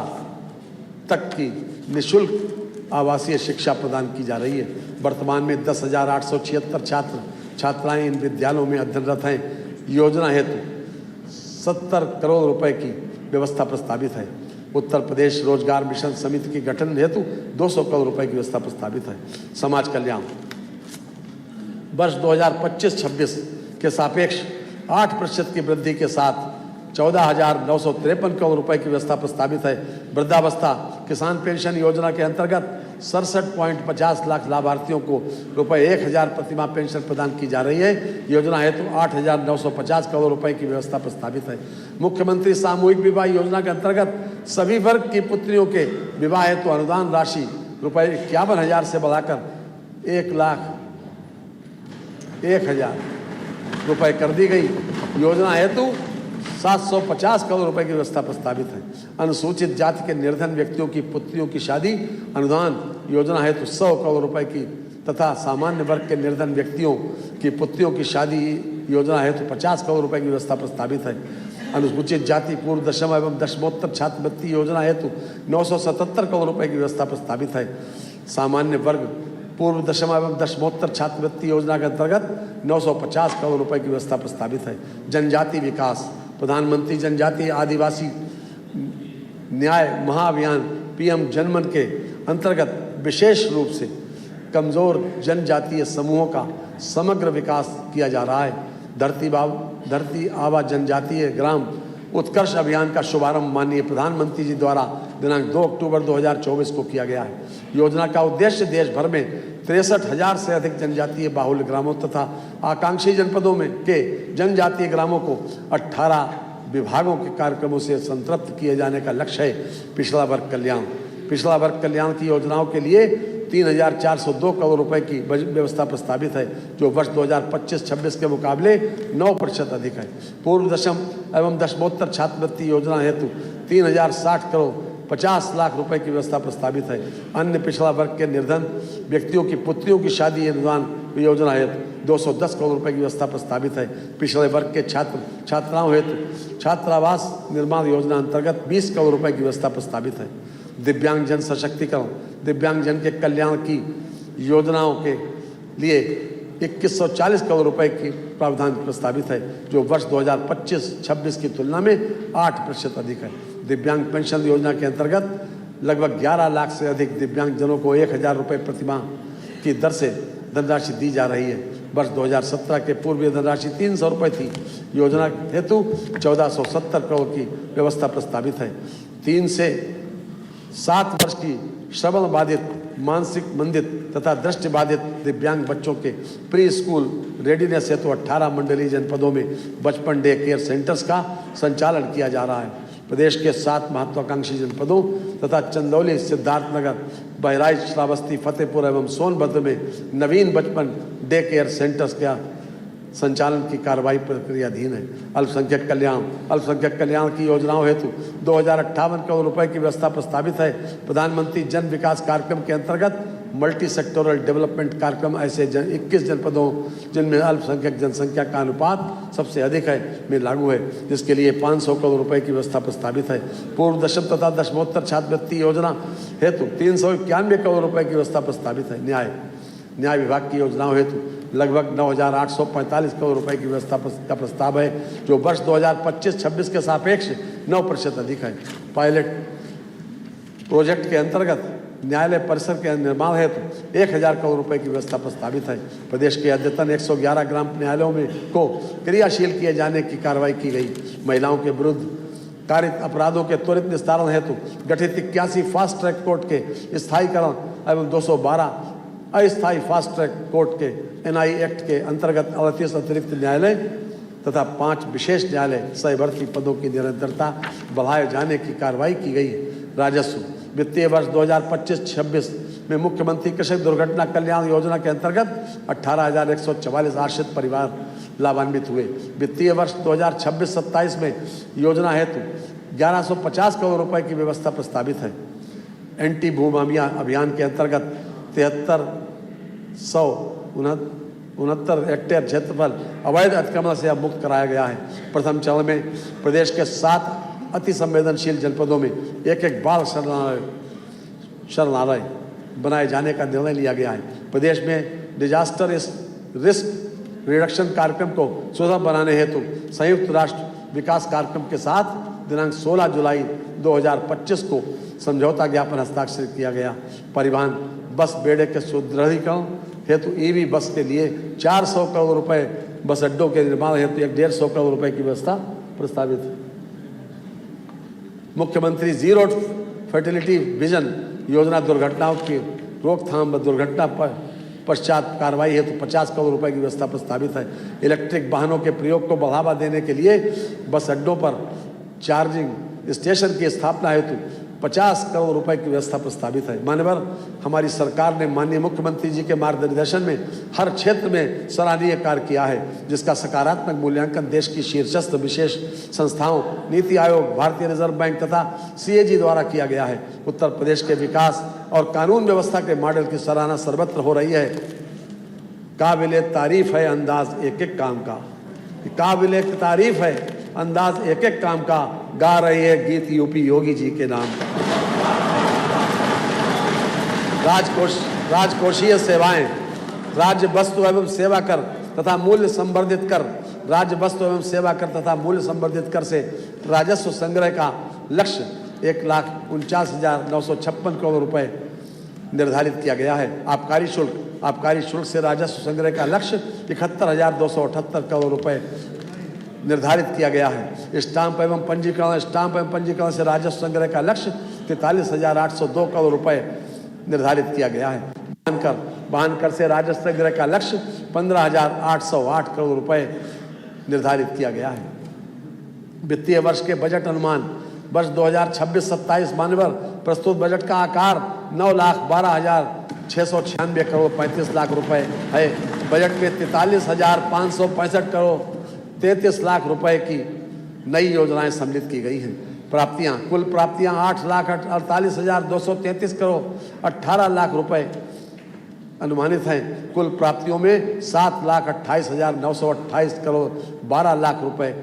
तक की निःशुल्क आवासीय शिक्षा प्रदान की जा रही है। वर्तमान में 10,876 छात्र छात्राएं इन विद्यालयों में अध्ययनरत हैं। योजना हेतु 70 करोड़ रुपए की व्यवस्था प्रस्तावित है। उत्तर प्रदेश रोजगार मिशन समिति के गठन हेतु 200 करोड़ रुपए की व्यवस्था प्रस्तावित है। समाज कल्याण वर्ष 2025-26 के सापेक्ष 8% की वृद्धि के साथ 14,953 करोड़ रुपए की व्यवस्था प्रस्तावित है। वृद्धावस्था किसान पेंशन योजना के अंतर्गत 67.50 लाख लाभार्थियों को रुपए 1,000 प्रतिमाह पेंशन प्रदान की जा रही है। योजना हेतु 8,950 करोड़ रुपए की व्यवस्था प्रस्तावित है। मुख्यमंत्री सामूहिक विवाह योजना के अंतर्गत सभी वर्ग की पुत्रियों के विवाह हेतु अनुदान राशि रुपए 51,000 से बढ़ाकर 1,01,000 रुपए कर दी गई। योजना हेतु 750 करोड़ रुपए की व्यवस्था प्रस्तावित है। अनुसूचित जाति के निर्धन व्यक्तियों की पुत्रियों की शादी अनुदान योजना हेतु 100 करोड़ रुपए की तथा सामान्य वर्ग के निर्धन व्यक्तियों की पुत्रियों की शादी योजना हेतु 50 करोड़ रुपए की व्यवस्था प्रस्तावित है। अनुसूचित जाति पूर्व दशम एवं दशमोत्तर छात्रवृत्ति योजना हेतु 977 करोड़ रुपए की व्यवस्था प्रस्तावित है। सामान्य वर्ग पूर्व दशम एवं दशमोत्तर छात्रवृत्ति योजना के अंतर्गत 950 करोड़ रुपए की व्यवस्था प्रस्तावित है। जनजाति विकास प्रधानमंत्री जनजातीय आदिवासी न्याय महाअभियान PM जनमन के अंतर्गत विशेष रूप से कमजोर जनजातीय समूहों का समग्र विकास किया जा रहा है। धरती आबा जनजातीय ग्राम उत्कर्ष अभियान का शुभारंभ माननीय प्रधानमंत्री जी द्वारा दिनांक 2 अक्टूबर 2024 को किया गया है। योजना का उद्देश्य देश भर में 63,000 से अधिक जनजातीय बाहुल्य ग्रामों तथा आकांक्षी जनपदों में के जनजातीय ग्रामों को 18 विभागों के कार्यक्रमों से संतृप्त किए जाने का लक्ष्य है। पिछड़ा वर्ग कल्याण की योजनाओं के लिए 3,402 करोड़ रुपए की व्यवस्था प्रस्तावित है, जो वर्ष 2025-26 के मुकाबले 9% अधिक है। पूर्व दशम एवं दशमोत्तर छात्रवृत्ति योजना हेतु 3,060 करोड़ 50 लाख रुपए की व्यवस्था प्रस्तावित है। अन्य पिछड़ा वर्ग के निर्धन व्यक्तियों की पुत्रियों की शादी अनुदान योजना हेतु 210 करोड़ रुपए की व्यवस्था प्रस्तावित है। पिछड़े वर्ग के छात्राओं हेतु छात्रावास निर्माण योजना अंतर्गत 20 करोड़ रुपए की व्यवस्था प्रस्तावित है। दिव्यांगजन सशक्तिकरण दिव्यांगजन के कल्याण की योजनाओं के लिए 2140 करोड़ रुपए की प्रावधान प्रस्तावित है, जो वर्ष 2025-26 की तुलना में 8% अधिक है। दिव्यांग पेंशन योजना के अंतर्गत लगभग 11 लाख से अधिक दिव्यांगजनों को 1,000 रुपये प्रतिमाह की दर से धनराशि दी जा रही है। वर्ष 2017 के पूर्व धनराशि 300 रुपये थी। योजना हेतु 1470 करोड़ की व्यवस्था प्रस्तावित है। 3 से 7 वर्ष की श्रवण बाधित, मानसिक मंदित तथा दृष्टि बाधित दिव्यांग बच्चों के प्री स्कूल रेडीनेस हेतु 18 मंडलीय जनपदों में बचपन डे केयर सेंटर्स का संचालन किया जा रहा है। प्रदेश के 7 महत्वाकांक्षी जनपदों तथा चंदौली, सिद्धार्थनगर, बहराइच, श्रावस्ती, फतेहपुर एवं सोनभद्र में नवीन बचपन डे केयर सेंटर्स का संचालन की कार्रवाई प्रक्रियाधीन है। अल्पसंख्यक कल्याण की योजनाओं हेतु 2,058 करोड़ रुपए की व्यवस्था प्रस्तावित है। प्रधानमंत्री जन विकास कार्यक्रम के अंतर्गत मल्टी सेक्टोरल डेवलपमेंट कार्यक्रम ऐसे 21 जनपदों जिनमें अल्पसंख्यक जनसंख्या का अनुपात सबसे अधिक है में लागू है, जिसके लिए 500 करोड़ रुपए की व्यवस्था प्रस्तावित है। पूर्व दशम तथा दशमोत्तर छात्रवृत्ति योजना हेतु 391 करोड़ रुपए की व्यवस्था प्रस्तावित है। न्याय विभाग की योजनाओं हेतु लगभग 9,845 करोड़ रुपए की व्यवस्था का प्रस्ताव है, जो वर्ष 2025-26 के सापेक्ष 9% अधिक है। पायलट प्रोजेक्ट के अंतर्गत न्यायालय परिसर के निर्माण हेतु 1,000 करोड़ रुपए की व्यवस्था प्रस्तावित है। प्रदेश के अद्यतन 111 ग्राम न्यायालयों में को क्रियाशील किए जाने की कार्रवाई की गई। महिलाओं के विरुद्ध कारित अपराधों के त्वरित निस्तारण हेतु गठित 81 फास्ट ट्रैक कोर्ट के स्थायीकरण एवं 212 अस्थायी फास्ट ट्रैक कोर्ट के NI एक्ट के अंतर्गत 38 अतिरिक्त न्यायालय तथा 5 विशेष न्यायालय सह भर्ती पदों की निरंतरता बढ़ाए जाने की कार्रवाई की गई है। राजस्व वित्तीय वर्ष 2025-26 में मुख्यमंत्री कृषक दुर्घटना कल्याण योजना के अंतर्गत 18,144 आश्रित परिवार लाभान्वित हुए। वित्तीय वर्ष 2026-27 में योजना हेतु 1150 करोड़ रुपए की व्यवस्था प्रस्तावित है। एंटी भूमाफिया अभियान के अंतर्गत 7369 हेक्टेयर क्षेत्रफल अवैध अतिक्रमण से अब मुक्त कराया गया है। प्रथम चरण में प्रदेश के 7 अति संवेदनशील जनपदों में एक बाल शरणालय बनाए जाने का निर्णय लिया गया है। प्रदेश में डिजास्टर रिस्क रिडक्शन कार्यक्रम को सुगम बनाने हेतु संयुक्त राष्ट्र विकास कार्यक्रम के साथ दिनांक 16 जुलाई 2025 को समझौता ज्ञापन हस्ताक्षर किया गया। परिवहन बस बेड़े के सुदृढ़ीकरण हेतु ईवी बस के लिए 400 करोड़ रुपए, बस अड्डों के निर्माण हेतु 150 करोड़ रुपए की व्यवस्था प्रस्तावित है। मुख्यमंत्री जीरो फर्टिलिटी विजन योजना दुर्घटनाओं की रोकथाम व दुर्घटना पश्चात कार्रवाई हेतु 50 करोड़ रुपए की व्यवस्था प्रस्तावित है। इलेक्ट्रिक वाहनों के प्रयोग को बढ़ावा देने के लिए बस अड्डों पर चार्जिंग स्टेशन की स्थापना हेतु 50 करोड़ रुपए की व्यवस्था प्रस्तावित है। मान्यवर हमारी सरकार ने माननीय मुख्यमंत्री जी के मार्गदर्शन में हर क्षेत्र में सराहनीय कार्य किया है, जिसका सकारात्मक मूल्यांकन देश की शीर्षस्थ विशेष संस्थाओं, नीति आयोग, भारतीय रिजर्व बैंक तथा CAG द्वारा किया गया है। उत्तर प्रदेश के विकास और कानून व्यवस्था के मॉडल की सराहना सर्वत्र हो रही है। काबिले तारीफ है अंदाज एक एक काम का, काबिले तारीफ है अंदाज एक एक काम का, गा रही है गीत यूपी योगी जी के नाम का। राजकोषीय सेवाएं, राज्य वस्तु एवं सेवा कर तथा मूल्य संवर्धित कर, राज्य वस्तु एवं सेवा कर तथा मूल्य संवर्धित कर से राजस्व संग्रह का लक्ष्य 1,49,956 करोड़ रुपए निर्धारित किया गया है। आबकारी शुल्क से राजस्व संग्रह का लक्ष्य 71,278 करोड़ रुपए निर्धारित किया गया है। स्टाम्प एवं पंजीकरण से राजस्व संग्रह का लक्ष्य 43,802 करोड़ रुपए निर्धारित किया गया है। वाहन कर से राजस्व संग्रह का लक्ष्य 15,808 करोड़ रुपए निर्धारित किया गया है। वित्तीय वर्ष के बजट अनुमान वर्ष 2026-27 मानवर प्रस्तुत बजट का आकार 9,12,696 करोड़ 35 लाख रुपए है। बजट में 43,565 करोड़ 33 लाख रुपए की नई योजनाएं सम्मिलित की गई हैं। कुल प्राप्तियां 8,48,233 करोड़ 18 लाख रुपए अनुमानित हैं। कुल प्राप्तियों में 7,28,928 करोड़ 12 लाख रुपए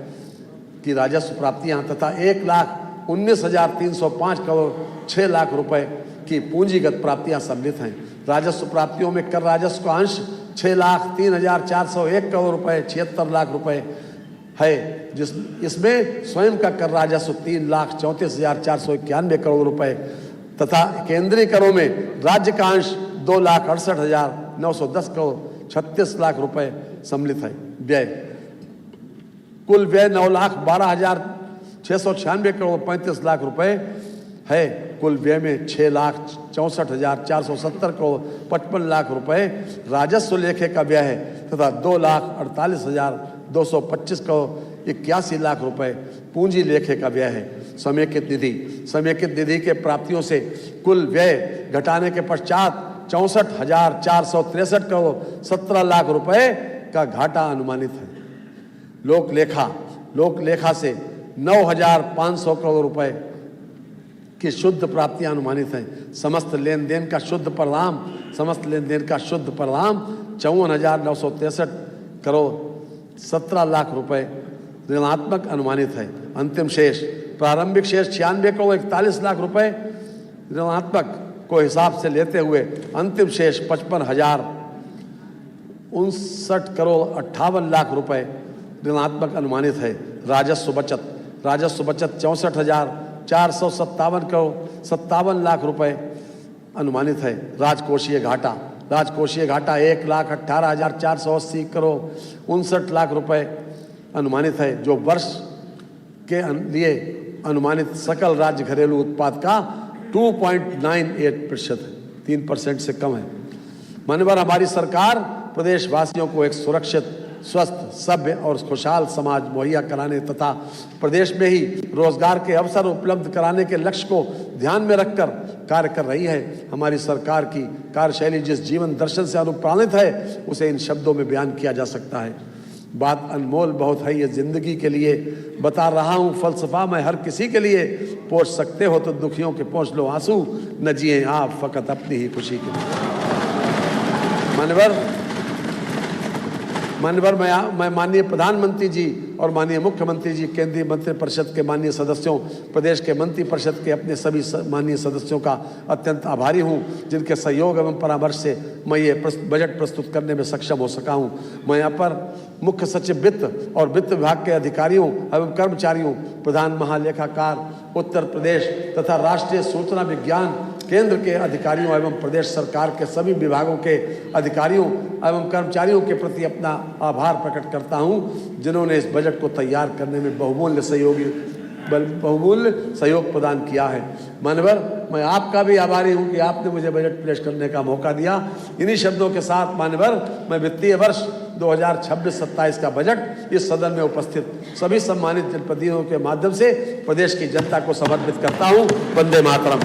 की राजस्व प्राप्तियां तथा 1,19,305 करोड़ 6 लाख रुपए की पूंजीगत प्राप्तियां सम्मिलित हैं। राजस्व प्राप्तियों में कर राजस्व का अंश 6,03,401 करोड़ रुपए 76 लाख रुपए है, इसमें स्वयं का कर राजस्व 3,34,491 करोड़ रुपए तथा केंद्रीय करों में राज्य का अंश 2,68,910 करोड़ 36 लाख रुपए सम्मिलित है। व्यय कुल व्यय 9,12,696 करोड़ 35 लाख रुपए है। कुल व्यय में 6,64,470 करोड़ 55 लाख रुपए राजस्व लेखे का व्यय है तथा 2,48,225 करोड़ 81 लाख रुपए पूंजी लेखे का व्यय है। समेकित निधि के प्राप्तियों से कुल व्यय घटाने के पश्चात 64,463 करोड़ 17 लाख रुपए का घाटा अनुमानित है। लोकलेखा से 9,500 करोड़ रुपए की शुद्ध प्राप्तियां अनुमानित हैं। समस्त लेन देन का शुद्ध परिणाम 54,963 करोड़ 17 लाख रुपए ऋणात्मक अनुमानित है। अंतिम शेष प्रारंभिक शेष 96 करोड़ 41 लाख रुपए ऋणात्मक को हिसाब से लेते हुए अंतिम शेष 55,059 करोड़ 58 लाख रुपए ऋणात्मक अनुमानित है। राजस्व बचत 64,457 करोड़ 57 लाख रुपए अनुमानित है। राजकोषीय घाटा 1,18,480 करोड़ 59 लाख रुपए अनुमानित है, जो वर्ष के लिए अनुमानित सकल राज्य घरेलू उत्पाद का 2.98% है, 3% से कम है। माननीय हमारी सरकार प्रदेशवासियों को एक सुरक्षित स्वस्थ, सभ्य और खुशहाल समाज मुहैया कराने तथा प्रदेश में ही रोजगार के अवसर उपलब्ध कराने के लक्ष्य को ध्यान में रखकर कार्य कर रही है। हमारी सरकार की कार्यशैली जिस जीवन दर्शन से अनुप्राणित है उसे इन शब्दों में बयान किया जा सकता है। बात अनमोल बहुत है ये जिंदगी के लिए, बता रहा हूँ फलसफा मैं हर किसी के लिए। पोंछ सकते हो तो दुखियों के पोंछ लो आंसू, न जिए आप फकत अपनी ही खुशी के लिए। माननीय मैं माननीय प्रधानमंत्री जी और माननीय मुख्यमंत्री जी, केंद्रीय मंत्रिपरिषद के माननीय सदस्यों, प्रदेश के मंत्रिपरिषद के अपने सभी माननीय सदस्यों का अत्यंत आभारी हूं, जिनके सहयोग एवं परामर्श से मैं ये बजट प्रस्तुत करने में सक्षम हो सका हूं। मैं यहाँ पर मुख्य सचिव वित्त और वित्त विभाग के अधिकारियों एवं कर्मचारियों, प्रधान महालेखाकार उत्तर प्रदेश तथा राष्ट्रीय सूचना विज्ञान केंद्र के अधिकारियों एवं प्रदेश सरकार के सभी विभागों के अधिकारियों एवं कर्मचारियों के प्रति अपना आभार प्रकट करता हूं, जिन्होंने इस बजट को तैयार करने में बहुमूल्य सहयोग प्रदान किया है। मानवर, मैं आपका भी आभारी हूं कि आपने मुझे बजट पेश करने का मौका दिया। इन्हीं शब्दों के साथ मानवर, मैं वित्तीय वर्ष 2026-27 का बजट इस सदन में उपस्थित सभी सम्मानित जनप्रतिनिधियों के माध्यम से प्रदेश की जनता को समर्पित करता हूं। वंदे मातरम।